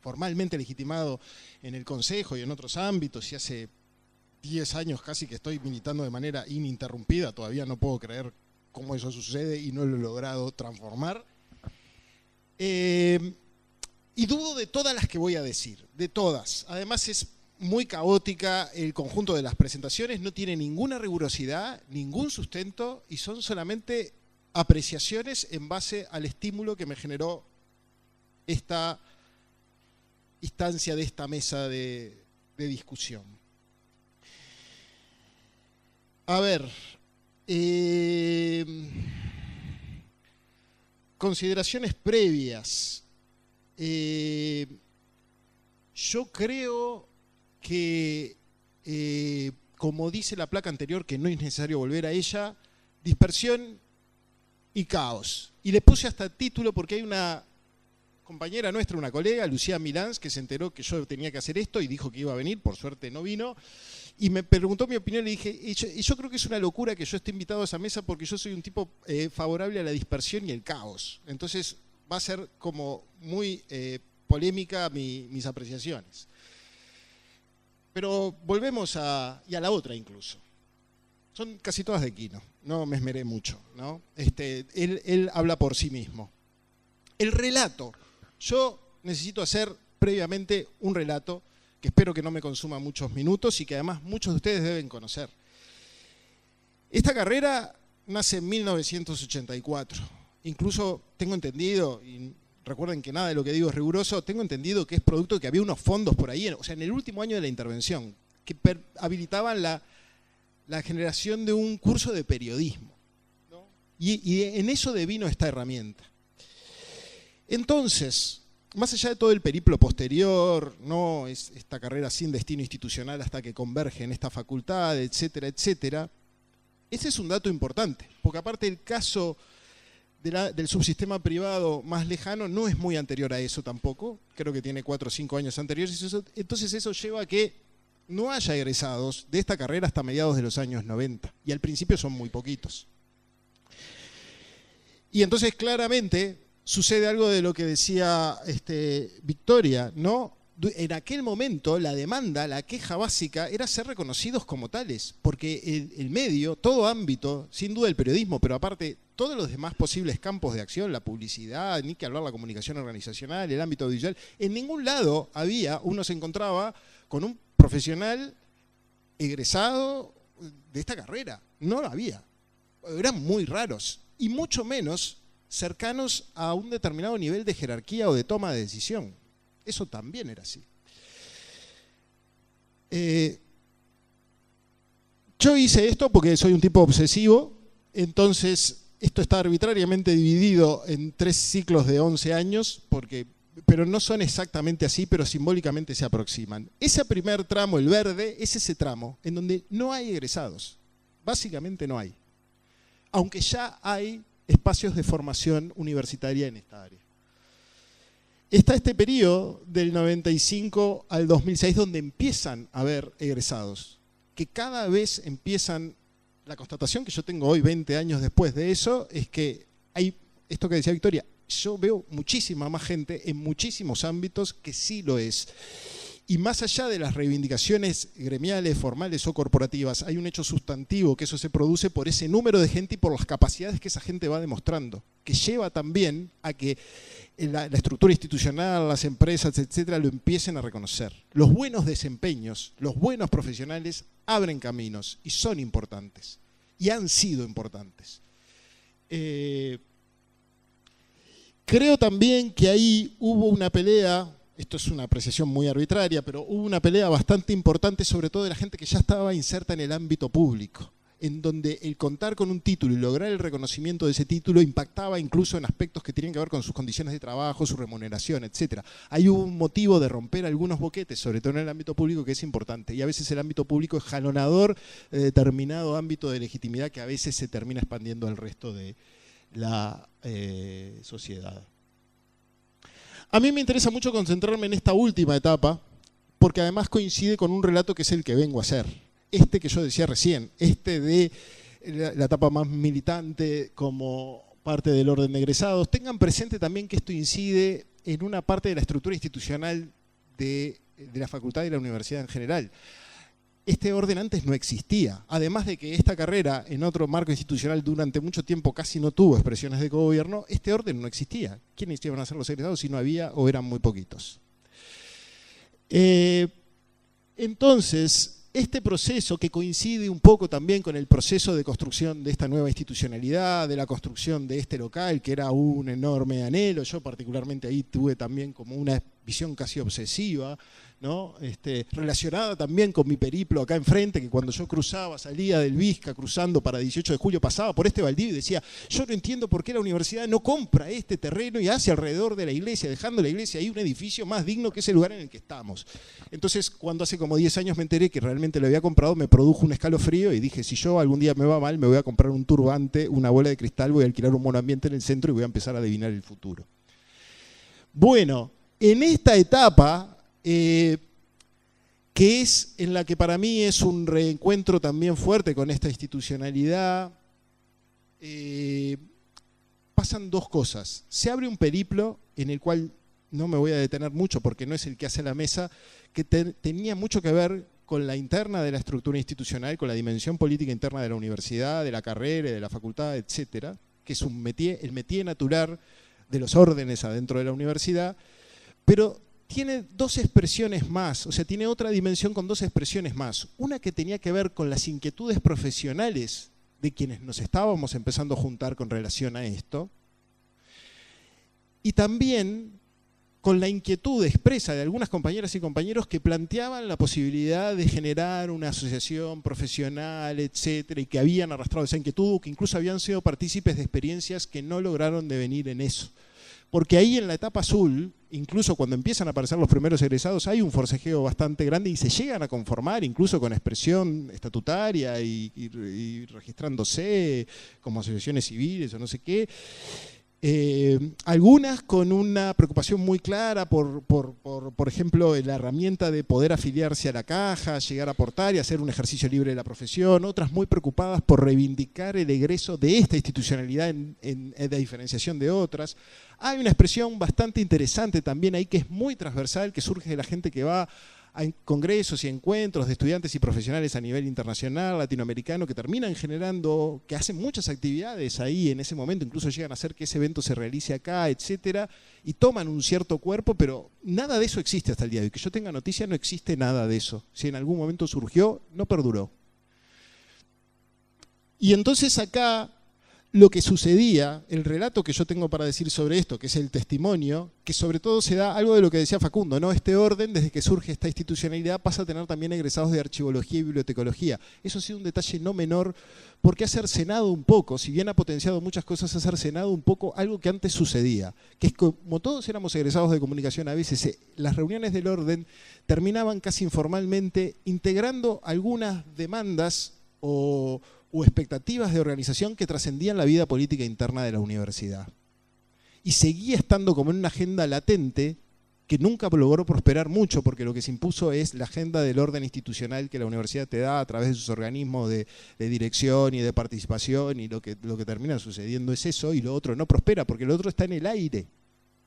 formalmente legitimado en el Consejo y en otros ámbitos, y hace 10 años casi que estoy militando de manera ininterrumpida. Todavía no puedo creer cómo eso sucede y no lo he logrado transformar. Y dudo de todas las que voy a decir, de todas. Además es muy caótica el conjunto de las presentaciones, no tiene ninguna rigurosidad, ningún sustento, y son solamente apreciaciones en base al estímulo que me generó esta instancia de esta mesa de discusión. A ver, consideraciones previas. Yo creo que, como dice la placa anterior, que no es necesario volver a ella, dispersión y caos. Y le puse hasta título porque hay una compañera nuestra, una colega, Lucía Milans, que se enteró que yo tenía que hacer esto y dijo que iba a venir, por suerte no vino, y me preguntó mi opinión. Le dije: yo creo que es una locura que yo esté invitado a esa mesa porque yo soy un tipo favorable a la dispersión y el caos. Entonces va a ser como muy polémica mis apreciaciones. Pero volvemos y a la otra incluso. Son casi todas de Quino, no me esmeré mucho, ¿no? Él habla por sí mismo. El relato. Yo necesito hacer previamente un relato que espero que no me consuma muchos minutos y que además muchos de ustedes deben conocer. Esta carrera nace en 1984. Incluso tengo entendido, y recuerden que nada de lo que digo es riguroso, tengo entendido que es producto de que había unos fondos por ahí, o sea, en el último año de la intervención, que habilitaban la generación de un curso de periodismo, ¿no? Y en eso devino esta herramienta. Entonces, más allá de todo el periplo posterior, ¿no? Esta carrera sin destino institucional hasta que converge en esta facultad, etcétera, etcétera, ese es un dato importante, porque aparte el caso del subsistema privado más lejano no es muy anterior a eso tampoco, creo que tiene 4 o 5 años anteriores, entonces eso lleva a que no haya egresados de esta carrera hasta mediados de los años 90, y al principio son muy poquitos. Y entonces claramente sucede algo de lo que decía Victoria, ¿no? En aquel momento la demanda, la queja básica era ser reconocidos como tales, porque el medio, todo ámbito, sin duda el periodismo, pero aparte todos los demás posibles campos de acción, la publicidad, ni que hablar la comunicación organizacional, el ámbito audiovisual, en ningún lado uno se encontraba con un profesional egresado de esta carrera. No lo había. Eran muy raros y mucho menos cercanos a un determinado nivel de jerarquía o de toma de decisión. Eso también era así. Yo hice esto porque soy un tipo obsesivo, entonces esto está arbitrariamente dividido en 3 ciclos de 11 años, pero no son exactamente así, pero simbólicamente se aproximan. Ese primer tramo, el verde, es ese tramo en donde no hay egresados. Básicamente no hay. Aunque ya hay espacios de formación universitaria en esta área. Está este periodo del 95 al 2006 donde empiezan a haber egresados, que cada vez empiezan. La constatación que yo tengo hoy, 20 años después de eso, es que hay, esto que decía Victoria, yo veo muchísima más gente en muchísimos ámbitos que sí lo es. Y más allá de las reivindicaciones gremiales, formales o corporativas, hay un hecho sustantivo que eso se produce por ese número de gente y por las capacidades que esa gente va demostrando, que lleva también a que la estructura institucional, las empresas, etcétera, lo empiecen a reconocer. Los buenos desempeños, los buenos profesionales abren caminos y son importantes. Y han sido importantes. Creo también que ahí hubo una pelea, esto es una apreciación muy arbitraria, pero hubo una pelea bastante importante, sobre todo de la gente que ya estaba inserta en el ámbito público, en donde el contar con un título y lograr el reconocimiento de ese título impactaba incluso en aspectos que tenían que ver con sus condiciones de trabajo, su remuneración, etc. Ahí hubo un motivo de romper algunos boquetes, sobre todo en el ámbito público, que es importante. Y a veces el ámbito público es jalonador de determinado ámbito de legitimidad que a veces se termina expandiendo al resto de la sociedad. A mí me interesa mucho concentrarme en esta última etapa, porque además coincide con un relato que es el que vengo a hacer. Este que yo decía recién, este de la etapa más militante como parte del orden de egresados. Tengan presente también que esto incide en una parte de la estructura institucional de la facultad y la universidad en general. Este orden antes no existía, además de que esta carrera en otro marco institucional durante mucho tiempo casi no tuvo expresiones de cogobierno, este orden no existía. ¿Quiénes iban a ser los egresados si no había o eran muy poquitos? Entonces, este proceso que coincide un poco también con el proceso de construcción de esta nueva institucionalidad, de la construcción de este local, que era un enorme anhelo, yo particularmente ahí tuve también como una visión casi obsesiva, ¿no? Relacionada también con mi periplo acá enfrente, que cuando yo salía del Vizca cruzando para 18 de julio, pasaba por este baldío y decía, yo no entiendo por qué la universidad no compra este terreno y hace alrededor de la iglesia, dejando la iglesia ahí un edificio más digno que ese lugar en el que estamos. Entonces, cuando hace como 10 años me enteré que realmente lo había comprado, me produjo un escalofrío y dije, si yo algún día me va mal, me voy a comprar un turbante, una bola de cristal, voy a alquilar un monoambiente en el centro y voy a empezar a adivinar el futuro. Bueno, en esta etapa, que es en la que para mí es un reencuentro también fuerte con esta institucionalidad, pasan dos cosas. Se abre un periplo en el cual no me voy a detener mucho porque no es el que hace la mesa, que tenía mucho que ver con la interna de la estructura institucional, con la dimensión política interna de la universidad, de la carrera, de la facultad, etcétera, que es el métier natural de los órdenes adentro de la universidad, pero tiene dos expresiones más, o sea, tiene otra dimensión con dos expresiones más. Una que tenía que ver con las inquietudes profesionales de quienes nos estábamos empezando a juntar con relación a esto, y también con la inquietud expresa de algunas compañeras y compañeros que planteaban la posibilidad de generar una asociación profesional, etcétera, y que habían arrastrado esa inquietud, o que incluso habían sido partícipes de experiencias que no lograron devenir en eso. Porque ahí en la etapa azul, incluso cuando empiezan a aparecer los primeros egresados, hay un forcejeo bastante grande y se llegan a conformar, incluso con expresión estatutaria y registrándose como asociaciones civiles o no sé qué. Algunas con una preocupación muy clara por ejemplo, la herramienta de poder afiliarse a la caja, llegar a aportar y hacer un ejercicio libre de la profesión. Otras muy preocupadas por reivindicar el egreso de esta institucionalidad de diferenciación de otras. Hay una expresión bastante interesante también ahí que es muy transversal, que surge de la gente que va Hay congresos y encuentros de estudiantes y profesionales a nivel internacional, latinoamericano, que terminan generando, que hacen muchas actividades ahí en ese momento, incluso llegan a hacer que ese evento se realice acá, etcétera, y toman un cierto cuerpo, pero nada de eso existe hasta el día de hoy. Que yo tenga noticia, no existe nada de eso. Si en algún momento surgió, no perduró. Y entonces acá lo que sucedía, el relato que yo tengo para decir sobre esto, que es el testimonio, que sobre todo se da algo de lo que decía Facundo, ¿no? Este orden, desde que surge esta institucionalidad, pasa a tener también egresados de archivología y bibliotecología. Eso ha sido un detalle no menor, porque ha cercenado un poco, si bien ha potenciado muchas cosas, ha cercenado un poco algo que antes sucedía, que es como todos éramos egresados de comunicación, a veces las reuniones del orden terminaban casi informalmente integrando algunas demandas o expectativas de organización que trascendían la vida política interna de la universidad. Y seguía estando como en una agenda latente que nunca logró prosperar mucho, porque lo que se impuso es la agenda del orden institucional que la universidad te da a través de sus organismos de dirección y de participación, y lo que termina sucediendo es eso, y lo otro no prospera, porque lo otro está en el aire.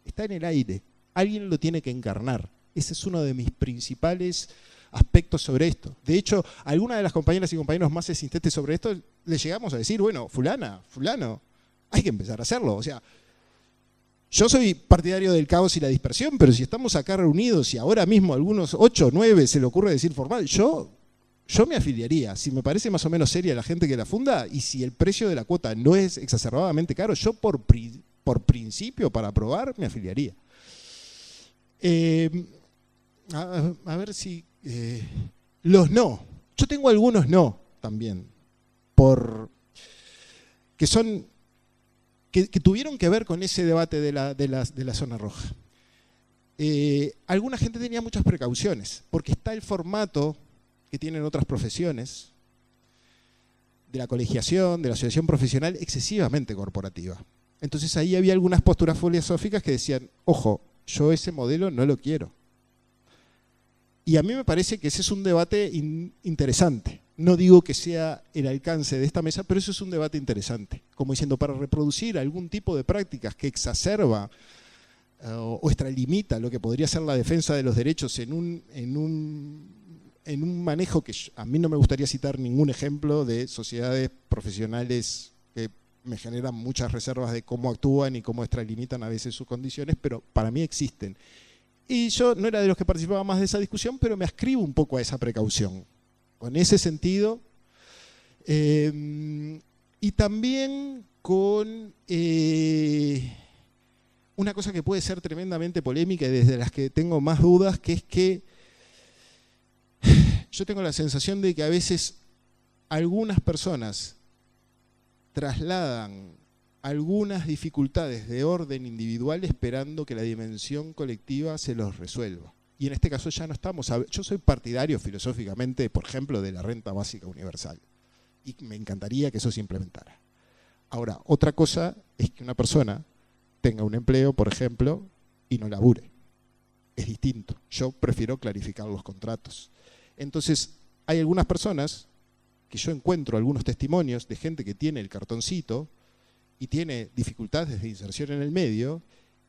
Está en el aire. Alguien lo tiene que encarnar. Ese es uno de mis principales aspectos sobre esto. De hecho, a algunas de las compañeras y compañeros más insistentes sobre esto, les llegamos a decir, bueno, fulano, hay que empezar a hacerlo. O sea, yo soy partidario del caos y la dispersión, pero si estamos acá reunidos y ahora mismo algunos 8 o 9 se le ocurre decir formal, yo me afiliaría. Si me parece más o menos seria la gente que la funda, y si el precio de la cuota no es exacerbadamente caro, yo por principio, para probar, me afiliaría. A ver si... los no. Yo tengo algunos no también, que tuvieron que ver con ese debate de la zona roja. Alguna gente tenía muchas precauciones, porque está el formato que tienen otras profesiones, de la colegiación, de la asociación profesional, excesivamente corporativa. Entonces ahí había algunas posturas filosóficas que decían, ojo, yo ese modelo no lo quiero. Y a mí me parece que ese es un debate interesante. No digo que sea el alcance de esta mesa, pero eso es un debate interesante. Como diciendo, para reproducir algún tipo de prácticas que exacerba o extralimita lo que podría ser la defensa de los derechos en un manejo que a mí no me gustaría citar ningún ejemplo de sociedades profesionales que me generan muchas reservas de cómo actúan y cómo extralimitan a veces sus condiciones, pero para mí existen. Y yo no era de los que participaba más de esa discusión, pero me ascribo un poco a esa precaución. Con ese sentido, y también con una cosa que puede ser tremendamente polémica y desde las que tengo más dudas, que es que yo tengo la sensación de que a veces algunas personas trasladan algunas dificultades de orden individual esperando que la dimensión colectiva se los resuelva. Y en este caso ya no estamos... Yo soy partidario filosóficamente, por ejemplo, de la renta básica universal. Y me encantaría que eso se implementara. Ahora, otra cosa es que una persona tenga un empleo, por ejemplo, y no labure. Es distinto. Yo prefiero clarificar los contratos. Entonces, hay algunas personas que yo encuentro algunos testimonios de gente que tiene el cartoncito y tiene dificultades de inserción en el medio,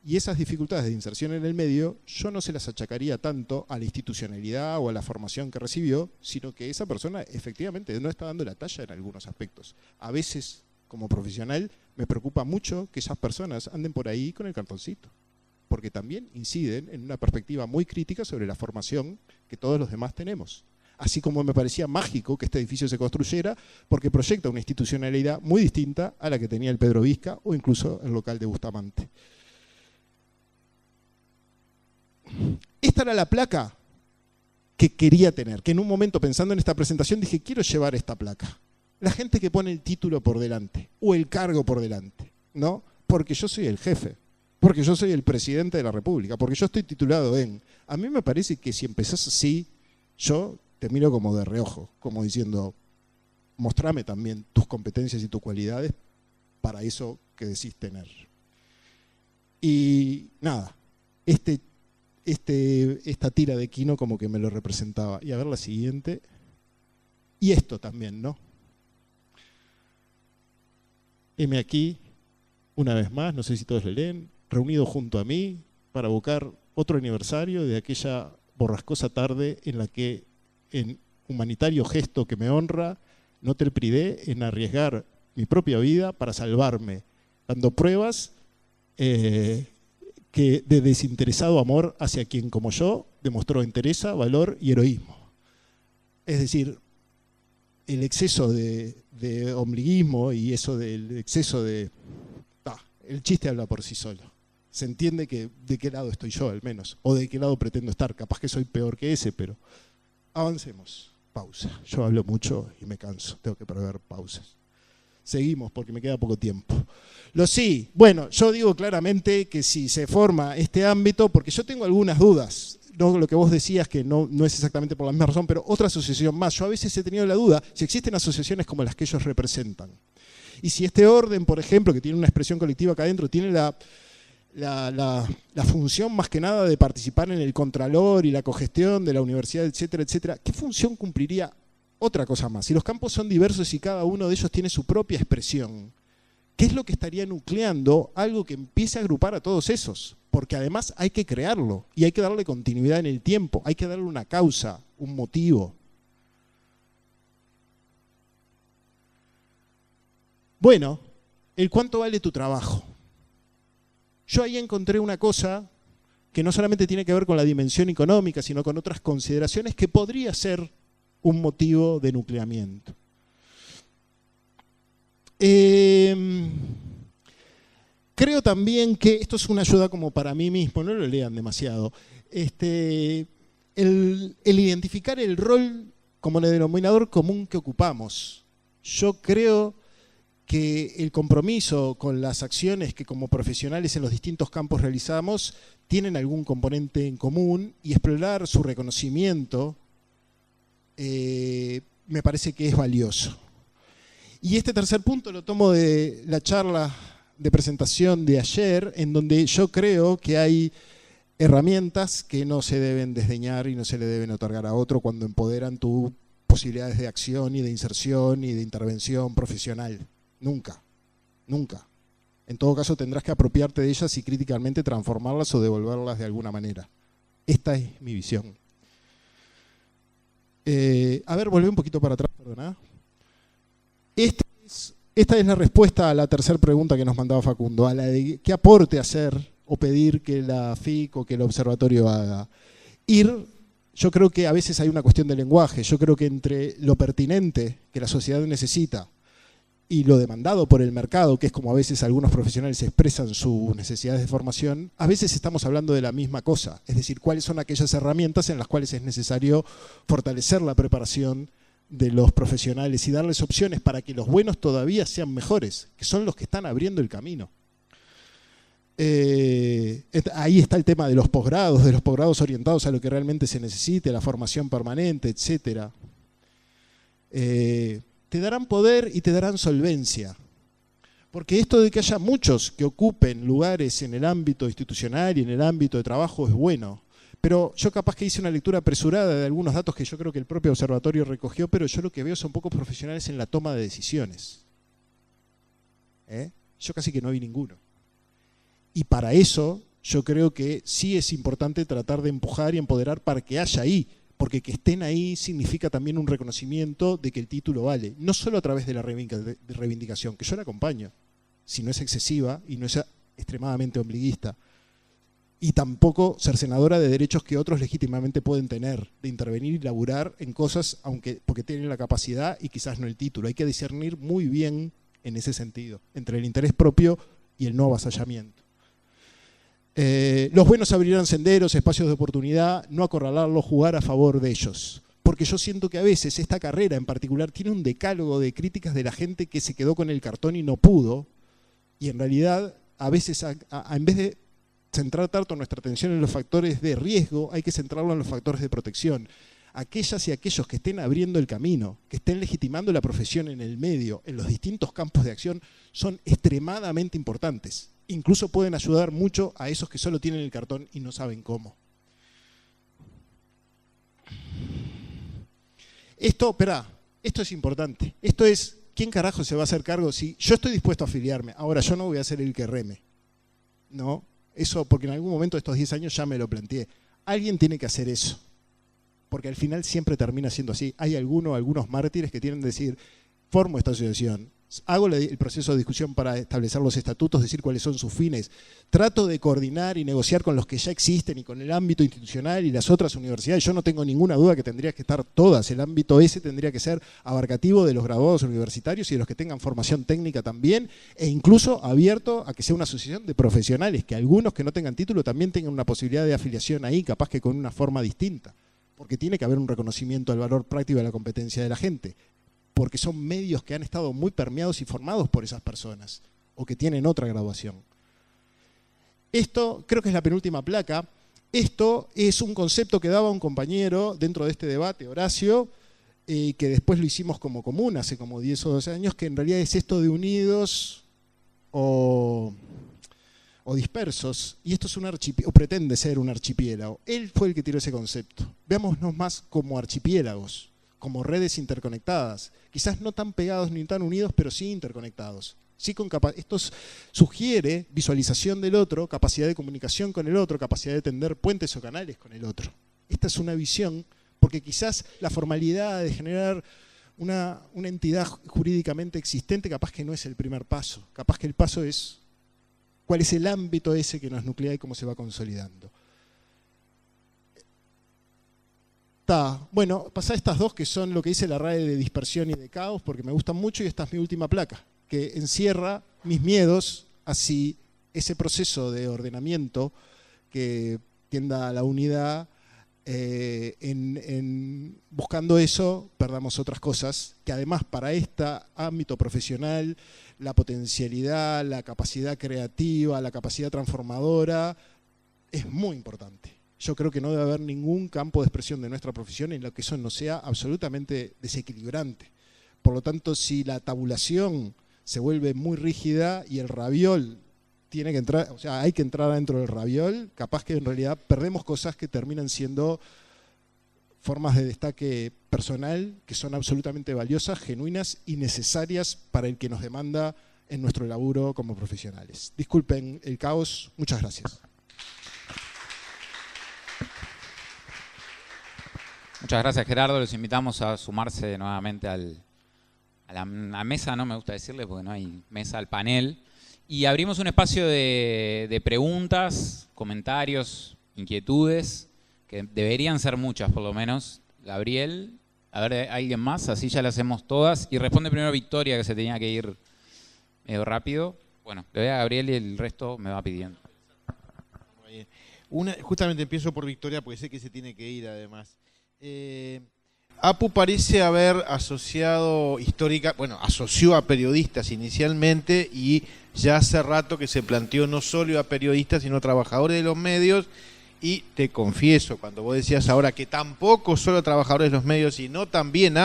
y esas dificultades de inserción en el medio yo no se las achacaría tanto a la institucionalidad o a la formación que recibió, sino que esa persona efectivamente no está dando la talla en algunos aspectos. A veces, como profesional, me preocupa mucho que esas personas anden por ahí con el cartoncito, porque también inciden en una perspectiva muy crítica sobre la formación que todos los demás tenemos. Así como me parecía mágico que este edificio se construyera, porque proyecta una institucionalidad muy distinta a la que tenía el Pedro Vizca o incluso el local de Bustamante. Esta era la placa que quería tener, que en un momento pensando en esta presentación dije, quiero llevar esta placa. La gente que pone el título por delante o el cargo por delante, ¿no? Porque yo soy el jefe, porque yo soy el presidente de la República, porque yo estoy titulado en... A mí me parece que si empezás así, yo te miro como de reojo, como diciendo, mostrame también tus competencias y tus cualidades para eso que decís tener. Y nada, esta tira de Quino como que me lo representaba. Y a ver la siguiente. Y esto también, ¿no? Heme aquí, una vez más, no sé si todos lo leen, reunido junto a mí para evocar otro aniversario de aquella borrascosa tarde en la que, en humanitario gesto que me honra, no te pridé en arriesgar mi propia vida para salvarme, dando pruebas que de desinteresado amor hacia quien, como yo, demostró entereza, valor y heroísmo. Es decir, el exceso de ombliguismo y eso del exceso de... el chiste habla por sí solo. Se entiende que de qué lado estoy yo, al menos, o de qué lado pretendo estar. Capaz que soy peor que ese, pero avancemos. Pausa. Yo hablo mucho y me canso. Tengo que prever pausas. Seguimos porque me queda poco tiempo. Bueno, yo digo claramente que si se forma este ámbito, porque yo tengo algunas dudas. No, lo que vos decías que no es exactamente por la misma razón, pero otra asociación más. Yo a veces he tenido la duda si existen asociaciones como las que ellos representan. Y si este orden, por ejemplo, que tiene una expresión colectiva acá adentro, tiene la función más que nada de participar en el contralor y la cogestión de la universidad, etcétera, etcétera, ¿qué función cumpliría otra cosa más? Si los campos son diversos y cada uno de ellos tiene su propia expresión, ¿qué es lo que estaría nucleando algo que empiece a agrupar a todos esos? Porque además hay que crearlo y hay que darle continuidad en el tiempo, hay que darle una causa, un motivo. Bueno, el cuánto vale tu trabajo. Yo ahí encontré una cosa que no solamente tiene que ver con la dimensión económica, sino con otras consideraciones que podría ser un motivo de nucleamiento. Creo también que esto es una ayuda como para mí mismo, no lo lean demasiado, el identificar el rol como el denominador común que ocupamos. Yo creo que el compromiso con las acciones que como profesionales en los distintos campos realizamos tienen algún componente en común y explorar su reconocimiento me parece que es valioso. Y este tercer punto lo tomo de la charla de presentación de ayer, en donde yo creo que hay herramientas que no se deben desdeñar y no se le deben otorgar a otro cuando empoderan tus posibilidades de acción y de inserción y de intervención profesional. Nunca, nunca. En todo caso tendrás que apropiarte de ellas y críticamente transformarlas o devolverlas de alguna manera. Esta es mi visión. A ver, volví un poquito para atrás, perdona. Esta es la respuesta a la tercera pregunta que nos mandaba Facundo, a la de qué aporte hacer o pedir que la FIC o que el observatorio haga. Yo creo que a veces hay una cuestión de lenguaje, yo creo que entre lo pertinente que la sociedad necesita y lo demandado por el mercado, que es como a veces algunos profesionales expresan sus necesidades de formación, a veces estamos hablando de la misma cosa, es decir, cuáles son aquellas herramientas en las cuales es necesario fortalecer la preparación de los profesionales y darles opciones para que los buenos todavía sean mejores, que son los que están abriendo el camino. Ahí está el tema de los posgrados orientados a lo que realmente se necesite, la formación permanente, etc. Te darán poder y te darán solvencia. Porque esto de que haya muchos que ocupen lugares en el ámbito institucional y en el ámbito de trabajo es bueno. Pero yo capaz que hice una lectura apresurada de algunos datos que yo creo que el propio observatorio recogió, pero yo lo que veo son pocos profesionales en la toma de decisiones. Yo casi que no vi ninguno. Y para eso yo creo que sí es importante tratar de empujar y empoderar para que haya ahí, porque que estén ahí significa también un reconocimiento de que el título vale, no solo a través de la reivindicación, que yo la acompaño, si no es excesiva y no es extremadamente ombliguista, y tampoco cercenadora de derechos que otros legítimamente pueden tener, de intervenir y laburar en cosas porque tienen la capacidad y quizás no el título. Hay que discernir muy bien en ese sentido, entre el interés propio y el no avasallamiento. Los buenos abrirán senderos, espacios de oportunidad, no acorralarlos, jugar a favor de ellos. Porque yo siento que a veces esta carrera en particular tiene un decálogo de críticas de la gente que se quedó con el cartón y no pudo, y en realidad a veces en vez de centrar tanto nuestra atención en los factores de riesgo, hay que centrarlo en los factores de protección. Aquellas y aquellos que estén abriendo el camino, que estén legitimando la profesión en el medio, en los distintos campos de acción, son extremadamente importantes. Incluso pueden ayudar mucho a esos que solo tienen el cartón y no saben cómo. Esto es importante. Esto es, ¿quién carajo se va a hacer cargo? Si yo estoy dispuesto a afiliarme, ahora yo no voy a ser el que reme. No, eso porque en algún momento de estos 10 años ya me lo planteé. Alguien tiene que hacer eso. porque al final siempre termina siendo así. Hay algunos mártires que tienen que decir, formo esta asociación, hago el proceso de discusión para establecer los estatutos, decir cuáles son sus fines, trato de coordinar y negociar con los que ya existen y con el ámbito institucional y las otras universidades. Yo no tengo ninguna duda que tendría que estar todas, el ámbito ese tendría que ser abarcativo de los graduados universitarios y de los que tengan formación técnica también, e incluso abierto a que sea una asociación de profesionales, que algunos que no tengan título también tengan una posibilidad de afiliación ahí, capaz que con una forma distinta, porque tiene que haber un reconocimiento del valor práctico de la competencia de la gente, porque son medios que han estado muy permeados y formados por esas personas, o que tienen otra graduación. Esto, creo que es la penúltima placa, esto es un concepto que daba un compañero dentro de este debate, Horacio, que después lo hicimos como común hace como 10 o 12 años, que en realidad es esto de unidos o dispersos, y esto es un archipiélago, o pretende ser un archipiélago. Él fue el que tiró ese concepto. Veámonos más como archipiélagos, como redes interconectadas, quizás no tan pegados ni tan unidos, pero sí interconectados. Sí, esto sugiere visualización del otro, capacidad de comunicación con el otro, capacidad de tender puentes o canales con el otro. Esta es una visión, porque quizás la formalidad de generar una entidad jurídicamente existente, capaz que no es el primer paso, capaz que el paso es cuál es el ámbito ese que nos nuclea y cómo se va consolidando. Bueno, pasá estas dos que son lo que dice la RAE de dispersión y de caos, porque me gustan mucho, y esta es mi última placa, que encierra mis miedos hacia ese proceso de ordenamiento que tienda a la unidad. Buscando eso, perdamos otras cosas, que además para este ámbito profesional, la potencialidad, la capacidad creativa, la capacidad transformadora, es muy importante. Yo creo que no debe haber ningún campo de expresión de nuestra profesión en lo que eso no sea absolutamente desequilibrante. Por lo tanto, si la tabulación se vuelve muy rígida y el raviol tiene que entrar, o sea, hay que entrar dentro del raviol, capaz que en realidad perdemos cosas que terminan siendo formas de destaque personal que son absolutamente valiosas, genuinas y necesarias para el que nos demanda en nuestro laburo como profesionales. Disculpen el caos, muchas gracias. Muchas gracias, Gerardo. Los invitamos a sumarse nuevamente a la mesa, no me gusta decirle porque no hay mesa, al panel. Y abrimos un espacio de preguntas, comentarios, inquietudes, que deberían ser muchas por lo menos. Gabriel, a ver, ¿alguien más? Así ya las hacemos todas. Y responde primero Victoria, que se tenía que ir medio rápido. Bueno, le doy a Gabriel y el resto me va pidiendo. Justamente empiezo por Victoria porque sé que se tiene que ir además. APU parece haber asociado asoció a periodistas inicialmente y ya hace rato que se planteó no solo a periodistas sino a trabajadores de los medios, y te confieso, cuando vos decías ahora que tampoco solo a trabajadores de los medios sino también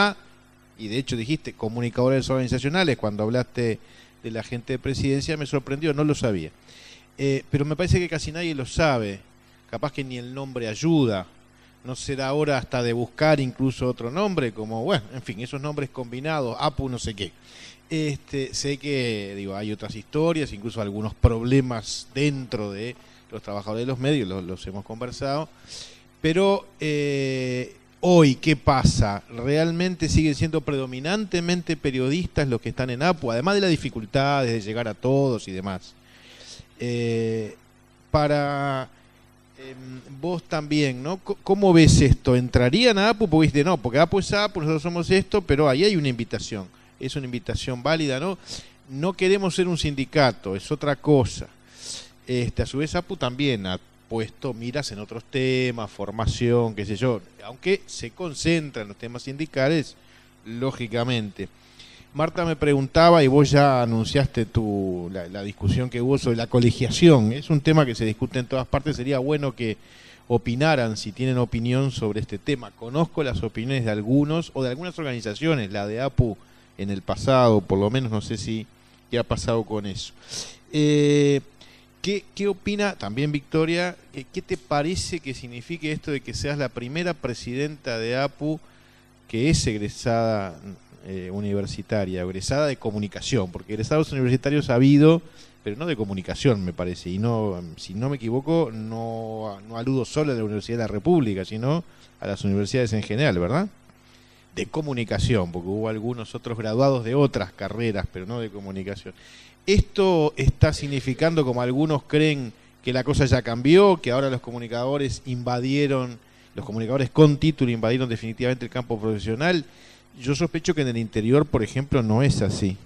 y de hecho dijiste comunicadores organizacionales, cuando hablaste de la gente de presidencia, me sorprendió, no lo sabía. Pero me parece que casi nadie lo sabe, capaz que ni el nombre ayuda. No será hora hasta de buscar incluso otro nombre, como, bueno, en fin, esos nombres combinados, APU no sé qué. Sé que hay otras historias, incluso algunos problemas dentro de los trabajadores de los medios, los hemos conversado. Pero hoy, ¿qué pasa? ¿Realmente siguen siendo predominantemente periodistas los que están en APU, además de las dificultades de llegar a todos y demás? Vos también, ¿no? ¿Cómo ves esto? ¿Entrarían a APU? Porque dijiste, no, porque APU es APU, nosotros somos esto, pero ahí hay una invitación. Es una invitación válida, ¿no? No queremos ser un sindicato, es otra cosa. A su vez APU también ha puesto miras en otros temas, formación, qué sé yo, aunque se concentra en los temas sindicales, lógicamente. Marta me preguntaba, y vos ya anunciaste la discusión que hubo sobre la colegiación. Es un tema que se discute en todas partes. Sería bueno que opinaran, si tienen opinión sobre este tema. Conozco las opiniones de algunos o de algunas organizaciones, la de APU en el pasado, por lo menos no sé qué ha pasado con eso. ¿Qué opina también Victoria? ¿Qué te parece que signifique esto de que seas la primera presidenta de APU que es egresada universitaria, egresada de comunicación? Porque egresados universitarios ha habido pero no de comunicación, me parece. Y no, si no me equivoco, no aludo solo a la Universidad de la República, sino a las universidades en general, ¿verdad? De comunicación, porque hubo algunos otros graduados de otras carreras, pero no de comunicación. ¿Esto está significando, como algunos creen, que la cosa ya cambió, que ahora los comunicadores con título invadieron definitivamente el campo profesional? Yo sospecho que en el interior, por ejemplo, no es así.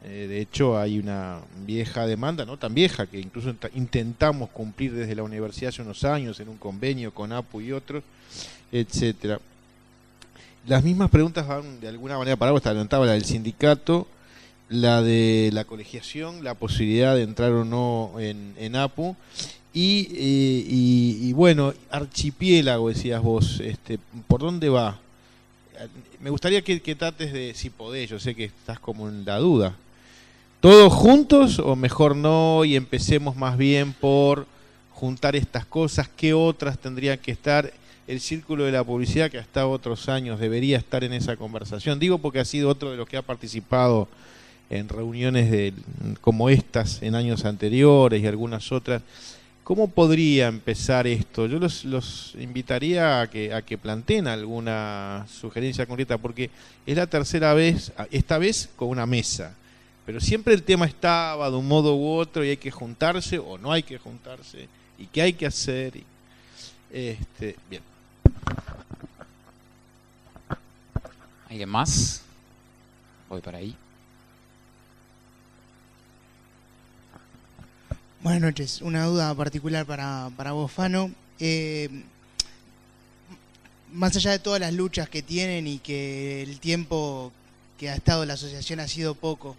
De hecho, hay una vieja demanda, no tan vieja, que incluso intentamos cumplir desde la universidad hace unos años en un convenio con APU y otros, etcétera. Las mismas preguntas van de alguna manera para vos, te adelantaba la del sindicato, la de la colegiación, la posibilidad de entrar o no en APU, y bueno, archipiélago, decías vos, ¿por dónde va? Me gustaría que trates de, si podés, yo sé que estás como en la duda, ¿todos juntos o mejor no? Y empecemos más bien por juntar estas cosas. ¿Qué otras tendrían que estar? El círculo de la publicidad, que hasta otros años debería estar en esa conversación. Digo porque ha sido otro de los que ha participado en reuniones como estas en años anteriores y algunas otras. ¿Cómo podría empezar esto? Yo los invitaría a que planteen alguna sugerencia concreta, porque es la tercera vez, esta vez con una mesa. Pero siempre el tema estaba de un modo u otro y hay que juntarse o no hay que juntarse y qué hay que hacer. Bien. ¿Alguien más? Voy para ahí. Buenas noches. Una duda particular para vos, Fano. Más allá de todas las luchas que tienen y que el tiempo que ha estado la asociación ha sido poco,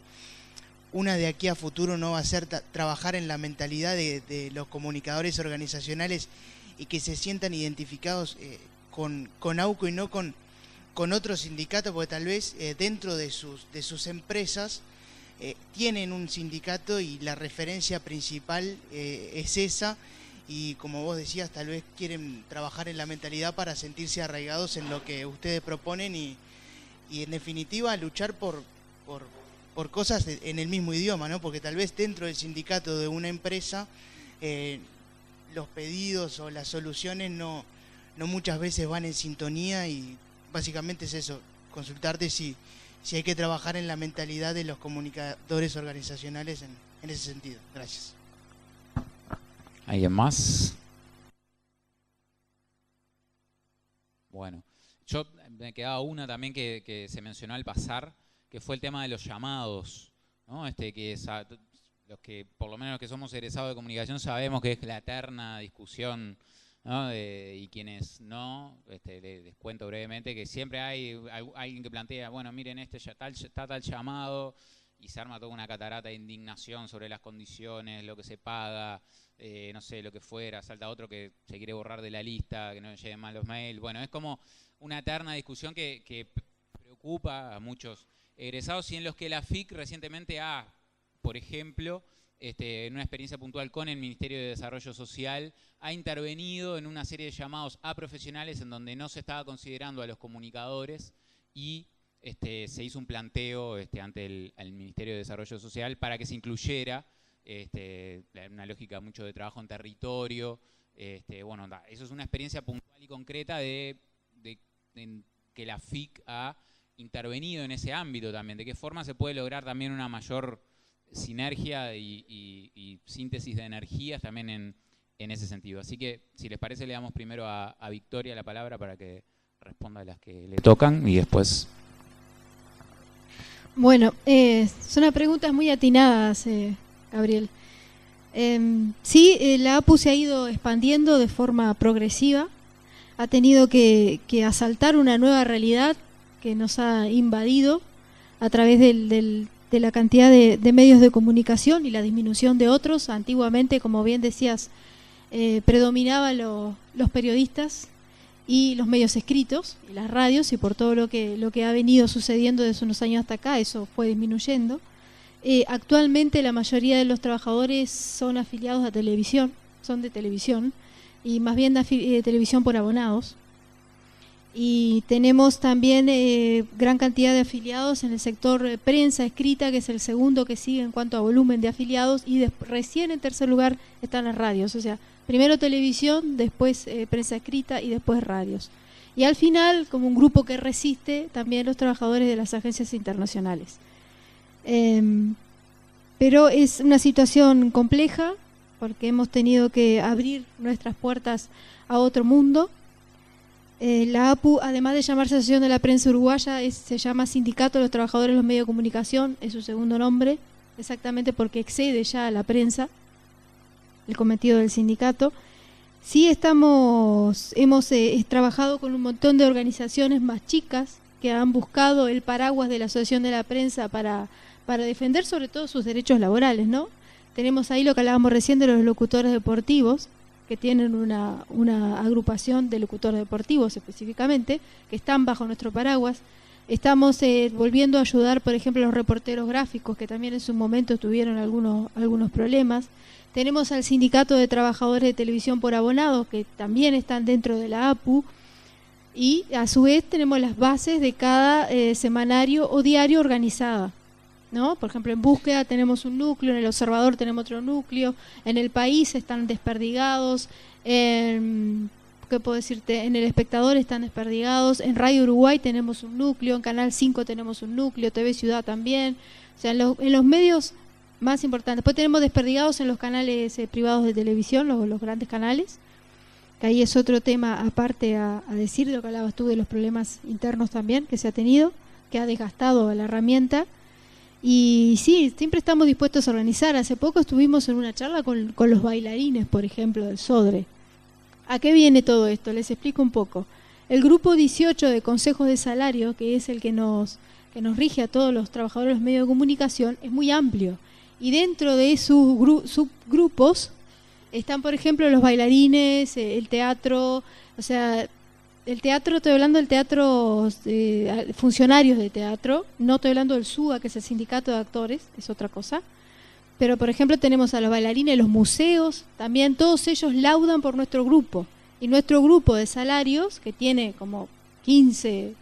una de aquí a futuro no va a ser trabajar en la mentalidad de los comunicadores organizacionales y que se sientan identificados con AUCO y no con otros sindicatos, porque tal vez dentro de sus empresas tienen un sindicato y la referencia principal es esa, y como vos decías, tal vez quieren trabajar en la mentalidad para sentirse arraigados en lo que ustedes proponen y en definitiva luchar por cosas en el mismo idioma, ¿no? Porque tal vez dentro del sindicato de una empresa los pedidos o las soluciones no muchas veces van en sintonía, y básicamente es eso, consultarte si hay que trabajar en la mentalidad de los comunicadores organizacionales en ese sentido. Gracias. ¿Alguien más? Bueno, yo me quedaba una también que se mencionó al pasar, que fue el tema de los llamados, ¿no? Que es los que, por lo menos los que somos egresados de comunicación, sabemos que es la eterna discusión, ¿no? Y quienes no, les cuento brevemente que siempre hay alguien que plantea, bueno, miren, está tal llamado, y se arma toda una catarata de indignación sobre las condiciones, lo que se paga, no sé, lo que fuera, salta otro que se quiere borrar de la lista, que no le lleguen mal los mails. Bueno, es como una eterna discusión que preocupa a muchos egresados, y en los que la FIC recientemente por ejemplo, en una experiencia puntual con el Ministerio de Desarrollo Social, ha intervenido en una serie de llamados a profesionales en donde no se estaba considerando a los comunicadores, y se hizo un planteo ante el Ministerio de Desarrollo Social para que se incluyera una lógica mucho de trabajo en territorio. Bueno, eso es una experiencia puntual y concreta de que la FIC ha intervenido en ese ámbito también. ¿De qué forma se puede lograr también una mayor sinergia y síntesis de energías también en ese sentido? Así que, si les parece, le damos primero a Victoria la palabra para que responda a las que le tocan y después... Bueno, son preguntas muy atinadas, Gabriel. Sí, la APU se ha ido expandiendo de forma progresiva, ha tenido que asaltar una nueva realidad que nos ha invadido a través de la cantidad de medios de comunicación y la disminución de otros. Antiguamente, como bien decías, predominaban los periodistas y los medios escritos y las radios, y por todo lo que ha venido sucediendo desde unos años hasta acá, eso fue disminuyendo. Actualmente la mayoría de los trabajadores son afiliados a televisión, son de televisión, y más bien de televisión por abonados. Y tenemos también gran cantidad de afiliados en el sector prensa escrita, que es el segundo que sigue en cuanto a volumen de afiliados, y recién en tercer lugar están las radios, o sea, primero televisión, después prensa escrita y después radios. Y al final, como un grupo que resiste, también los trabajadores de las agencias internacionales. Pero es una situación compleja, porque hemos tenido que abrir nuestras puertas a otro mundo. La APU, además de llamarse Asociación de la Prensa Uruguaya, se llama Sindicato de los Trabajadores de los Medios de Comunicación, es su segundo nombre, exactamente porque excede ya a la prensa, el cometido del sindicato. Sí hemos trabajado con un montón de organizaciones más chicas que han buscado el paraguas de la Asociación de la Prensa para defender sobre todo sus derechos laborales, ¿no? Tenemos ahí lo que hablábamos recién de los locutores deportivos, que tienen una agrupación de locutores deportivos específicamente, que están bajo nuestro paraguas. Estamos volviendo a ayudar, por ejemplo, a los reporteros gráficos, que también en su momento tuvieron algunos problemas. Tenemos al Sindicato de Trabajadores de Televisión por Abonados, que también están dentro de la APU, y a su vez tenemos las bases de cada semanario o diario organizada, ¿no? Por ejemplo, en Búsqueda tenemos un núcleo, en El Observador tenemos otro núcleo, en El País están desperdigados, ¿qué puedo decirte? En El Espectador están desperdigados, en Radio Uruguay tenemos un núcleo, en Canal 5 tenemos un núcleo, TV Ciudad también, o sea, en los medios más importantes. Después tenemos desperdigados en los canales privados de televisión, los grandes canales, que ahí es otro tema aparte a decir, de lo que hablabas tú de los problemas internos también que se ha tenido, que ha desgastado la herramienta. Y sí, siempre estamos dispuestos a organizar. Hace poco estuvimos en una charla con los bailarines, por ejemplo, del SODRE. ¿A qué viene todo esto? Les explico un poco. El grupo 18 de consejos de salario, que es el que nos rige a todos los trabajadores de los medios de comunicación, es muy amplio. Y dentro de sus subgrupos están, por ejemplo, los bailarines, el teatro, o sea, el teatro, estoy hablando del teatro, funcionarios de teatro, no estoy hablando del SUA, que es el sindicato de actores, es otra cosa. Pero, por ejemplo, tenemos a los bailarines, los museos, también todos ellos laudan por nuestro grupo. Y nuestro grupo de salarios, que tiene como 15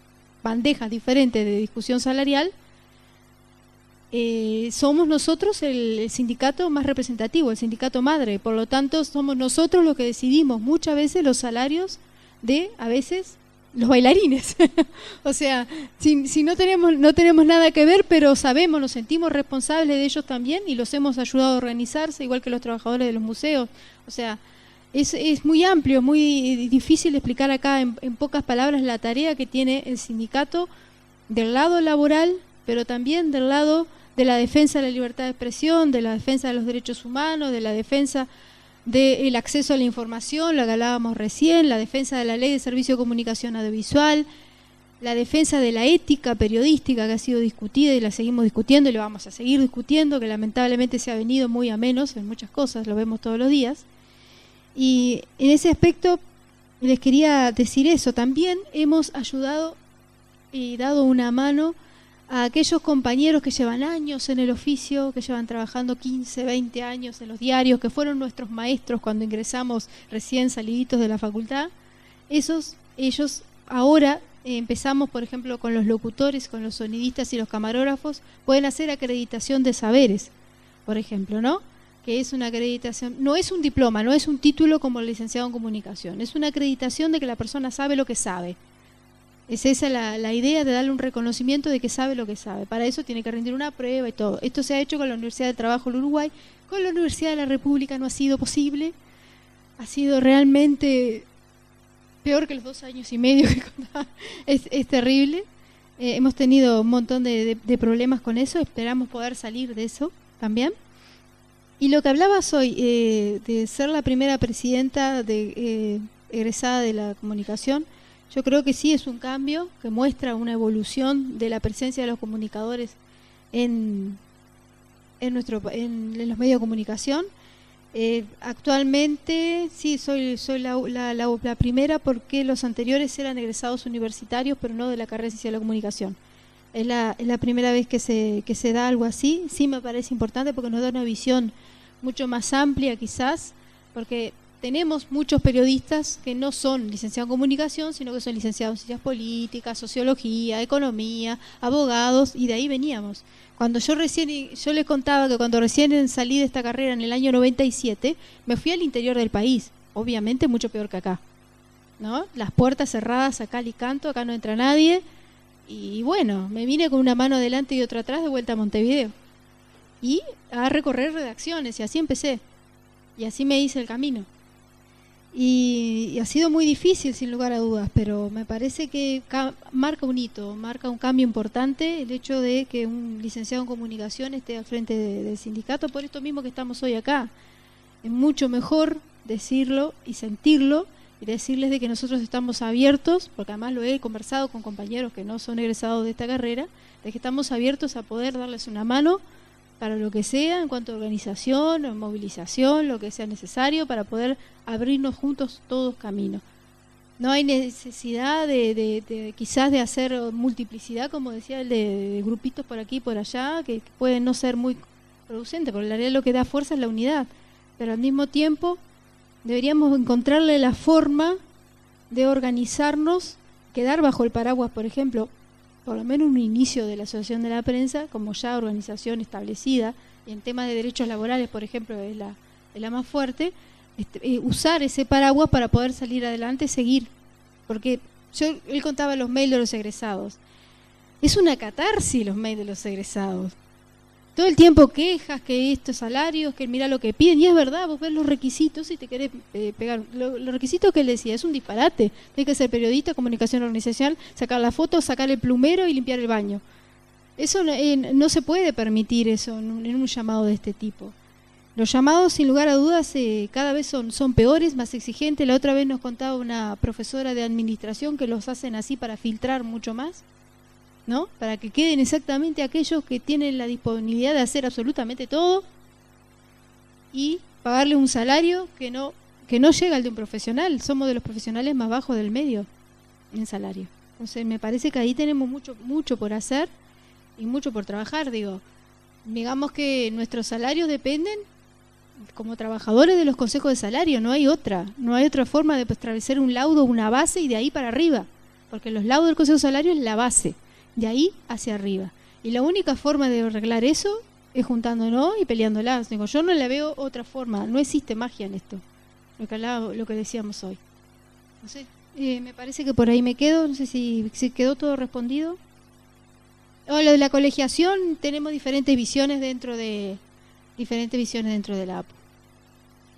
bandejas diferentes de discusión salarial, somos nosotros el sindicato más representativo, el sindicato madre. Por lo tanto, somos nosotros los que decidimos muchas veces los salarios de, a veces, los bailarines. O sea, si no tenemos nada que ver, pero sabemos, nos sentimos responsables de ellos también y los hemos ayudado a organizarse, igual que los trabajadores de los museos. O sea, es muy amplio, es muy difícil explicar acá en pocas palabras la tarea que tiene el sindicato del lado laboral, pero también del lado de la defensa de la libertad de expresión, de la defensa de los derechos humanos, de la defensa del acceso a la información, lo que hablábamos recién, la defensa de la ley de servicio de comunicación audiovisual, la defensa de la ética periodística que ha sido discutida y la seguimos discutiendo y lo vamos a seguir discutiendo, que lamentablemente se ha venido muy a menos en muchas cosas, lo vemos todos los días. Y en ese aspecto les quería decir eso, también hemos ayudado y dado una mano a aquellos compañeros que llevan años en el oficio, que llevan trabajando 15, 20 años en los diarios, que fueron nuestros maestros cuando ingresamos recién saliditos de la facultad. Ellos ahora empezamos, por ejemplo, con los locutores, con los sonidistas y los camarógrafos, pueden hacer acreditación de saberes, por ejemplo, ¿no? Que es una acreditación, no es un diploma, no es un título como el licenciado en comunicación, es una acreditación de que la persona sabe lo que sabe. Es esa la idea de darle un reconocimiento de que sabe lo que sabe. Para eso tiene que rendir una prueba y todo. Esto se ha hecho con la Universidad de Trabajo del Uruguay. Con la Universidad de la República no ha sido posible. Ha sido realmente peor que los 2 años y medio que contaba. Es terrible. Hemos tenido un montón de problemas con eso. Esperamos poder salir de eso también. Y lo que hablabas hoy, de ser la primera presidenta egresada de la comunicación, yo creo que sí es un cambio que muestra una evolución de la presencia de los comunicadores en los medios de comunicación. Actualmente sí soy la primera, porque los anteriores eran egresados universitarios, pero no de la carrera de Ciencia de la Comunicación. Es la primera vez que se da algo así. Sí me parece importante porque nos da una visión mucho más amplia quizás, porque tenemos muchos periodistas que no son licenciados en comunicación, sino que son licenciados en ciencias políticas, sociología, economía, abogados, y de ahí veníamos. Cuando yo les contaba que cuando recién salí de esta carrera en el año 97, me fui al interior del país, obviamente mucho peor que acá, ¿no? Las puertas cerradas a cal y canto, acá no entra nadie, y bueno, me vine con una mano adelante y otra atrás de vuelta a Montevideo. Y a recorrer redacciones, y así empecé. Y así me hice el camino. Y ha sido muy difícil, sin lugar a dudas, pero me parece que marca un hito, marca un cambio importante el hecho de que un licenciado en comunicación esté al frente del sindicato, por esto mismo que estamos hoy acá. Es mucho mejor decirlo y sentirlo, y decirles de que nosotros estamos abiertos, porque además lo he conversado con compañeros que no son egresados de esta carrera, de que estamos abiertos a poder darles una mano para lo que sea, en cuanto a organización, o movilización, lo que sea necesario, para abrirnos juntos todos caminos. No hay necesidad quizás de hacer multiplicidad, como decía, de grupitos por aquí y por allá, que pueden no ser muy producentes, porque en realidad lo que da fuerza es la unidad. Pero al mismo tiempo deberíamos encontrarle la forma de organizarnos, quedar bajo el paraguas, por ejemplo, por lo menos un inicio de la Asociación de la Prensa, como ya organización establecida, y en temas de derechos laborales, por ejemplo, es la más fuerte, usar ese paraguas para poder salir adelante, seguir. Porque él contaba los mails de los egresados. Es una catarsis los mails de los egresados. Todo el tiempo quejas, que estos salarios, que mira lo que piden, y es verdad, vos ves los requisitos y te querés pegar. Los requisitos que él decía, es un disparate. Tiene que ser periodista, comunicación organizacional, sacar la foto, sacar el plumero y limpiar el baño. Eso no se puede permitir eso en un llamado de este tipo. Los llamados, sin lugar a dudas, cada vez son peores, más exigentes. La otra vez nos contaba una profesora de administración que los hacen así para filtrar mucho más, ¿no? Para que queden exactamente aquellos que tienen la disponibilidad de hacer absolutamente todo y pagarle un salario que no llega al de un profesional. Somos de los profesionales más bajos del medio en salario. Entonces me parece que ahí tenemos mucho por hacer y mucho por trabajar. Digamos que nuestros salarios dependen como trabajadores de los consejos de salario, no hay otra forma de establecer un laudo, una base y de ahí para arriba, porque los laudos del consejo de salario es la base, de ahí hacia arriba. Y la única forma de arreglar eso es juntándonos y peleándolas. Yo no la veo otra forma, no existe magia en esto, lo que decíamos hoy. No sé, me parece que por ahí me quedo, no sé si quedó todo respondido. Lo de la colegiación, tenemos diferentes visiones dentro de la APU.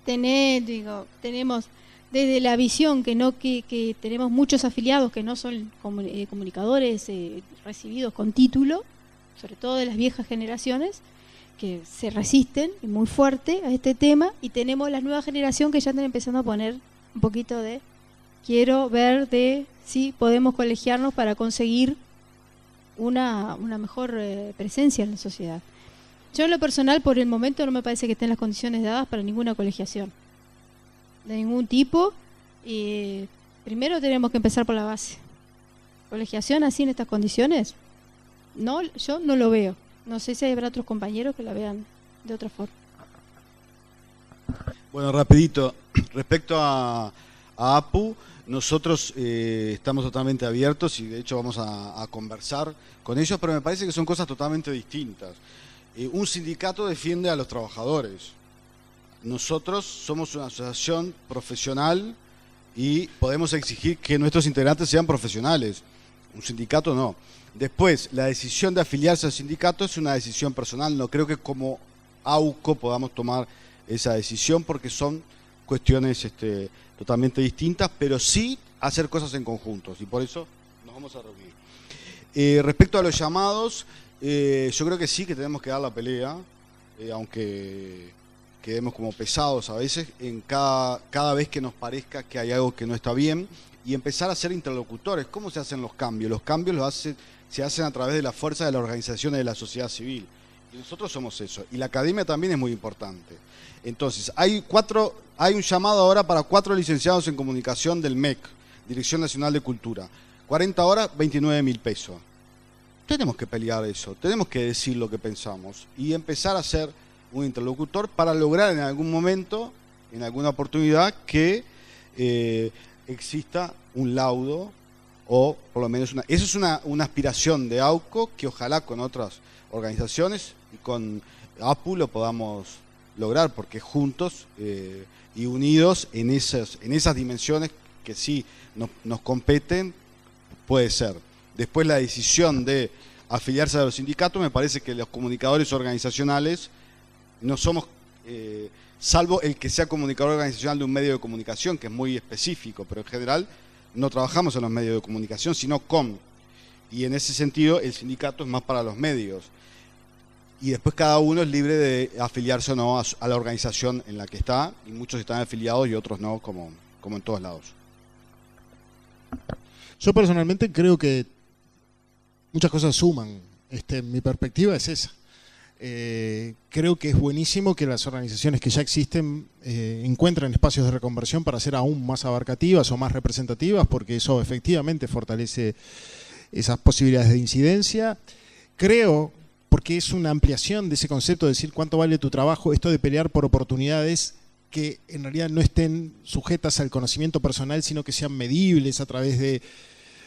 Tenemos desde la visión que tenemos muchos afiliados que no son comunicadores recibidos con título, sobre todo de las viejas generaciones, que se resisten muy fuerte a este tema, y tenemos la nueva generación que ya están empezando a poner un poquito de quiero ver de si podemos colegiarnos para conseguir una mejor presencia en la sociedad. Yo en lo personal, por el momento, no me parece que estén las condiciones dadas para ninguna colegiación de ningún tipo. Y primero tenemos que empezar por la base. ¿Colegiación así en estas condiciones? No, yo no lo veo. No sé si habrá otros compañeros que la vean de otra forma. Bueno, rapidito, respecto a APU, nosotros estamos totalmente abiertos y de hecho vamos a conversar con ellos, pero me parece que son cosas totalmente distintas. Un sindicato defiende a los trabajadores. Nosotros somos una asociación profesional y podemos exigir que nuestros integrantes sean profesionales. Un sindicato no. Después, la decisión de afiliarse al sindicato es una decisión personal. No creo que como AUCO podamos tomar esa decisión porque son cuestiones totalmente distintas, pero sí hacer cosas en conjuntos y por eso nos vamos a reunir. Respecto a los llamados, yo creo que sí que tenemos que dar la pelea, aunque quedemos como pesados a veces, en cada vez que nos parezca que hay algo que no está bien, y empezar a ser interlocutores. ¿Cómo se hacen los cambios? Los cambios se hacen a través de la fuerza de las organizaciones de la sociedad civil. Y nosotros somos eso. Y la academia también es muy importante. Entonces, hay un llamado ahora para 4 licenciados en comunicación del MEC, Dirección Nacional de Cultura. 40 horas, 29.000 pesos. Tenemos que pelear eso, tenemos que decir lo que pensamos y empezar a ser un interlocutor para lograr en algún momento en alguna oportunidad que exista un laudo, o por lo menos eso es una aspiración de AUCO que ojalá con otras organizaciones y con APU lo podamos lograr, porque juntos y unidos en esas dimensiones que sí nos competen, puede ser. Después la decisión de afiliarse a los sindicatos, me parece que los comunicadores organizacionales no somos, salvo el que sea comunicador organizacional de un medio de comunicación, que es muy específico, pero en general no trabajamos en los medios de comunicación, sino con. Y en ese sentido el sindicato es más para los medios. Y después cada uno es libre de afiliarse o no a la organización en la que está, y muchos están afiliados y otros no, como en todos lados. Yo personalmente creo que muchas cosas suman. Mi perspectiva es esa. Creo que es buenísimo que las organizaciones que ya existen encuentren espacios de reconversión para ser aún más abarcativas o más representativas, porque eso efectivamente fortalece esas posibilidades de incidencia. Creo, porque es una ampliación de ese concepto de decir cuánto vale tu trabajo, esto de pelear por oportunidades que en realidad no estén sujetas al conocimiento personal, sino que sean medibles a través de,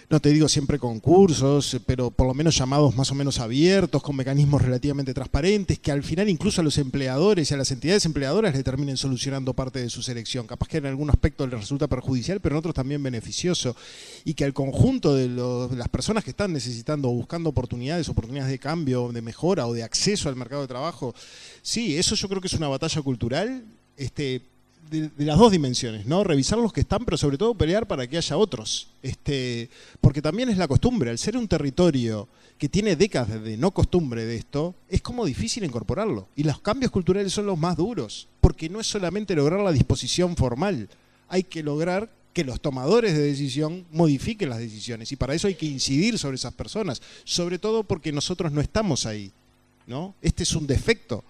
no te digo siempre concursos, pero por lo menos llamados más o menos abiertos, con mecanismos relativamente transparentes, que al final incluso a los empleadores y a las entidades empleadoras le terminen solucionando parte de su selección. Capaz que en algún aspecto les resulta perjudicial, pero en otros también beneficioso. Y que al conjunto de las personas que están necesitando o buscando oportunidades de cambio, de mejora o de acceso al mercado de trabajo, sí, eso yo creo que es una batalla cultural, de las dos dimensiones, ¿no? Revisar los que están, pero sobre todo pelear para que haya otros. Porque también es la costumbre. Al ser un territorio que tiene décadas de no costumbre de esto, es como difícil incorporarlo. Y los cambios culturales son los más duros, porque no es solamente lograr la disposición formal, hay que lograr que los tomadores de decisión modifiquen las decisiones. Y para eso hay que incidir sobre esas personas, sobre todo porque nosotros no estamos ahí, ¿no? Este es un defecto.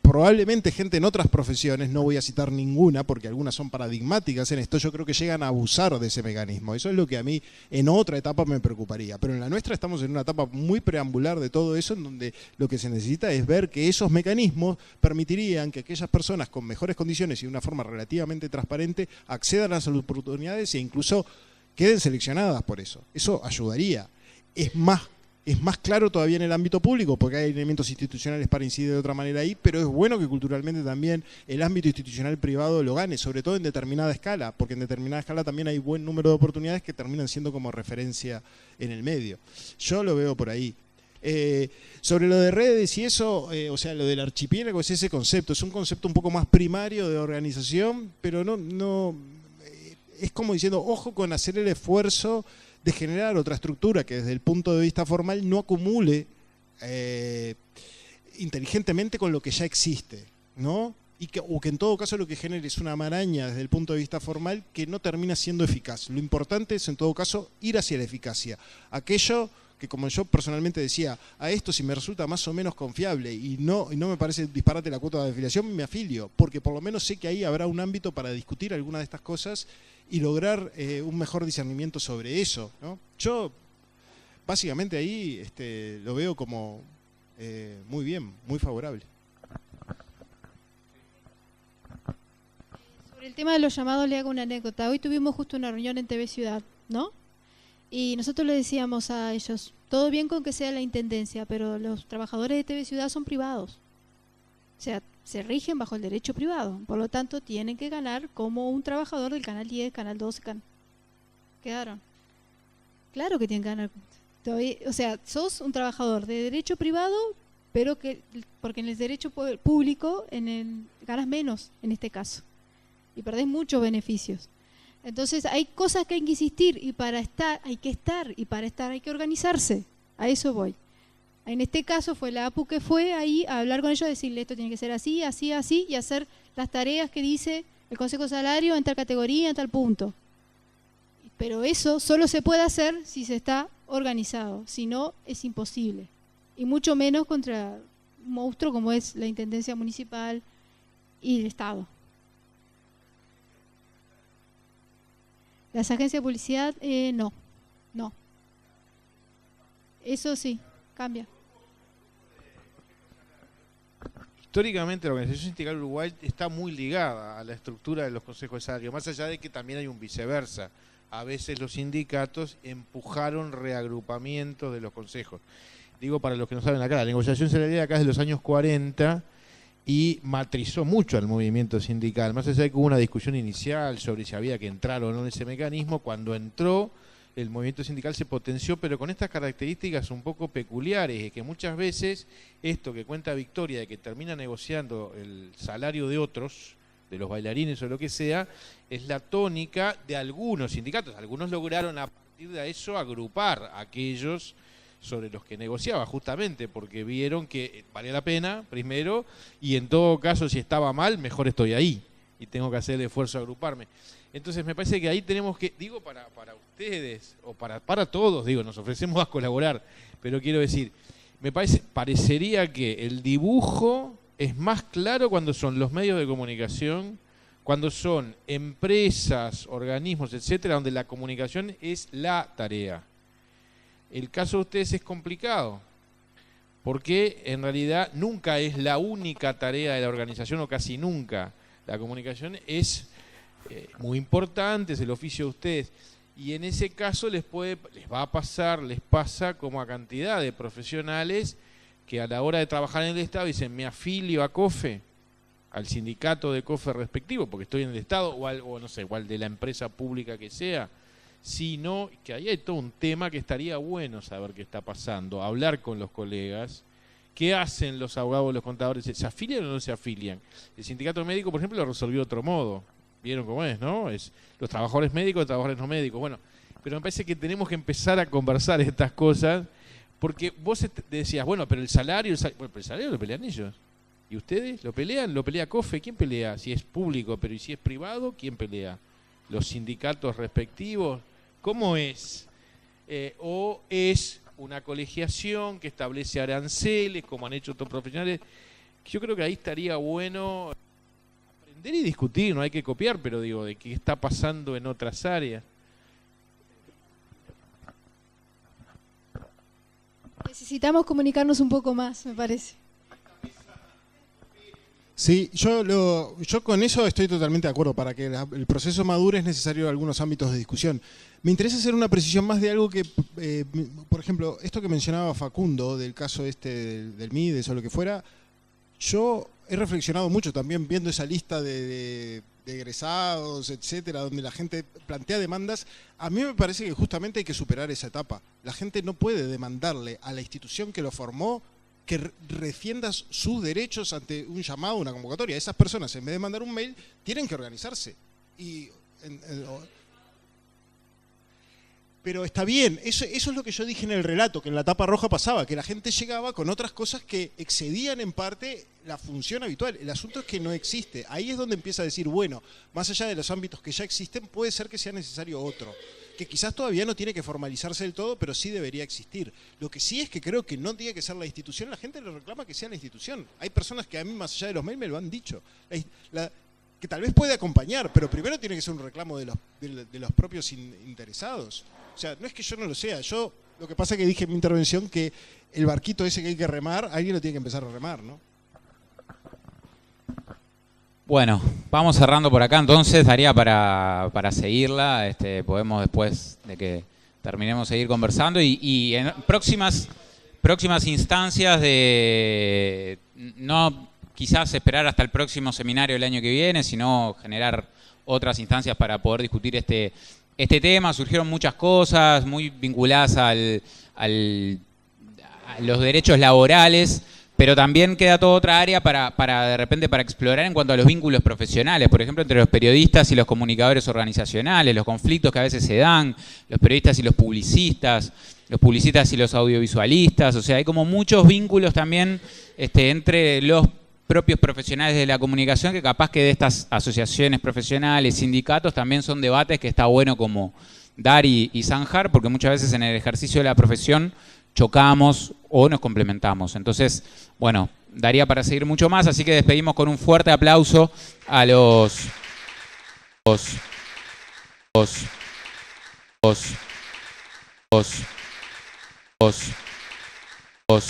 Probablemente gente en otras profesiones, no voy a citar ninguna porque algunas son paradigmáticas en esto, yo creo que llegan a abusar de ese mecanismo. Eso es lo que a mí en otra etapa me preocuparía, pero en la nuestra estamos en una etapa muy preambular de todo eso, en donde lo que se necesita es ver que esos mecanismos permitirían que aquellas personas con mejores condiciones y de una forma relativamente transparente accedan a las oportunidades e incluso queden seleccionadas por eso. Eso ayudaría. Es más claro todavía en el ámbito público, porque hay elementos institucionales para incidir de otra manera ahí, pero es bueno que culturalmente también el ámbito institucional privado lo gane, sobre todo en determinada escala, porque en determinada escala también hay buen número de oportunidades que terminan siendo como referencia en el medio. Yo lo veo por ahí. Sobre lo de redes y eso, o sea, lo del archipiélago es ese concepto, es un concepto un poco más primario de organización, pero no es como diciendo, ojo con hacer el esfuerzo de generar otra estructura que desde el punto de vista formal no acumule inteligentemente con lo que ya existe, ¿no? O que en todo caso lo que genere es una maraña desde el punto de vista formal que no termina siendo eficaz. Lo importante es en todo caso ir hacia la eficacia. Aquello que, como yo personalmente decía, a esto si me resulta más o menos confiable y no me parece disparate la cuota de afiliación, me afilio, porque por lo menos sé que ahí habrá un ámbito para discutir alguna de estas cosas y lograr un mejor discernimiento sobre eso, ¿no? Yo básicamente ahí lo veo como muy bien, muy favorable. Sobre el tema de los llamados le hago una anécdota. Hoy tuvimos justo una reunión en TV Ciudad, ¿no? Y nosotros le decíamos a ellos, todo bien con que sea la intendencia, pero los trabajadores de TV Ciudad son privados. O sea, se rigen bajo el derecho privado. Por lo tanto, tienen que ganar como un trabajador del Canal 10, Canal 12. ¿Quedaron? Claro que tienen que ganar. O sea, sos un trabajador de derecho privado, pero porque en el derecho público ganas menos en este caso. Y perdés muchos beneficios. Entonces hay cosas que hay que insistir y para estar hay que estar y para estar hay que organizarse. A eso voy. En este caso fue la APU que fue ahí a hablar con ellos, decirle esto tiene que ser así, así, así y hacer las tareas que dice el Consejo de Salario en tal categoría, en tal punto. Pero eso solo se puede hacer si se está organizado, si no es imposible. Y mucho menos contra un monstruo como es la Intendencia Municipal y el Estado. Las agencias de publicidad, no. Eso sí, cambia. históricamente la Organización Sindical Uruguay está muy ligada a la estructura de los consejos de salario, más allá de que también hay un viceversa. A veces los sindicatos empujaron reagrupamientos de los consejos. Digo, para los que no saben acá, la negociación salarial acá es de los años 40 y matrizó mucho al movimiento sindical. Más allá de que hubo una discusión inicial sobre si había que entrar o no en ese mecanismo, cuando entró el movimiento sindical se potenció, pero con estas características un poco peculiares, que muchas veces esto que cuenta Victoria, de que termina negociando el salario de otros, de los bailarines o lo que sea, es la tónica de algunos sindicatos. Algunos lograron a partir de eso agrupar a aquellos sobre los que negociaba, justamente porque vieron que valía la pena, primero, y en todo caso, si estaba mal, mejor estoy ahí, y tengo que hacer el esfuerzo de agruparme. Entonces me parece que ahí tenemos que, digo para ustedes, o para todos, digo, nos ofrecemos a colaborar, pero quiero decir, parecería que el dibujo es más claro cuando son los medios de comunicación, cuando son empresas, organismos, etcétera, donde la comunicación es la tarea. El caso de ustedes es complicado, porque en realidad nunca es la única tarea de la organización, o casi nunca. La comunicación es muy importante, es el oficio de ustedes, y en ese caso les pasa como a cantidad de profesionales que a la hora de trabajar en el Estado dicen, me afilio a COFE, al sindicato de COFE respectivo, porque estoy en el Estado, o no sé, igual de la empresa pública que sea, sino que ahí hay todo un tema que estaría bueno saber qué está pasando, hablar con los colegas, qué hacen los abogados, los contadores, ¿se afilian o no se afilian? El sindicato médico, por ejemplo, lo resolvió de otro modo. ¿Vieron cómo es, no? Es los trabajadores médicos, los trabajadores no médicos. Bueno, pero me parece que tenemos que empezar a conversar estas cosas, porque vos decías, bueno, pero el salario, bueno, pero el salario lo pelean ellos. ¿Y ustedes lo pelean? ¿Lo pelea COFE? ¿Quién pelea? Si es público, pero ¿y si es privado? ¿Quién pelea? ¿Los sindicatos respectivos? ¿Cómo es? ¿O es una colegiación que establece aranceles, como han hecho otros profesionales? Yo creo que ahí estaría bueno y discutir, no hay que copiar, pero digo, de qué está pasando en otras áreas. Necesitamos comunicarnos un poco más, me parece. Sí, yo con eso estoy totalmente de acuerdo. Para que el proceso madure es necesario algunos ámbitos de discusión. Me interesa hacer una precisión más de algo que, por ejemplo, esto que mencionaba Facundo, del caso del MIDES o lo que fuera, yo he reflexionado mucho también viendo esa lista de egresados, etcétera, donde la gente plantea demandas. A mí me parece que justamente hay que superar esa etapa. La gente no puede demandarle a la institución que lo formó que defienda sus derechos ante un llamado, una convocatoria. Esas personas, en vez de mandar un mail, tienen que organizarse. Pero está bien, eso es lo que yo dije en el relato, que en la tapa roja pasaba, que la gente llegaba con otras cosas que excedían en parte la función habitual. El asunto es que no existe. Ahí es donde empieza a decir, bueno, más allá de los ámbitos que ya existen, puede ser que sea necesario otro, que quizás todavía no tiene que formalizarse del todo, pero sí debería existir. Lo que sí es que creo que no tiene que ser la institución, la gente le reclama que sea la institución. Hay personas que a mí, más allá de los mails, me lo han dicho. Que tal vez puede acompañar, pero primero tiene que ser un reclamo de los propios interesados. O sea, no es que yo no lo sea, lo que pasa es que dije en mi intervención que el barquito ese que hay que remar, alguien lo tiene que empezar a remar, ¿no? Bueno, vamos cerrando por acá, entonces daría para seguirla, podemos después de que terminemos seguir conversando y en próximas instancias de no quizás esperar hasta el próximo seminario del año que viene, sino generar otras instancias para poder discutir este tema. Surgieron muchas cosas muy vinculadas a los derechos laborales, pero también queda toda otra área de repente para explorar en cuanto a los vínculos profesionales, por ejemplo, entre los periodistas y los comunicadores organizacionales, los conflictos que a veces se dan, los periodistas y los publicistas y los audiovisualistas. O sea, hay como muchos vínculos también entre los propios profesionales de la comunicación, que capaz que de estas asociaciones profesionales, sindicatos, también son debates que está bueno como dar y zanjar, porque muchas veces en el ejercicio de la profesión chocamos o nos complementamos. Entonces, bueno, daría para seguir mucho más, así que despedimos con un fuerte aplauso a los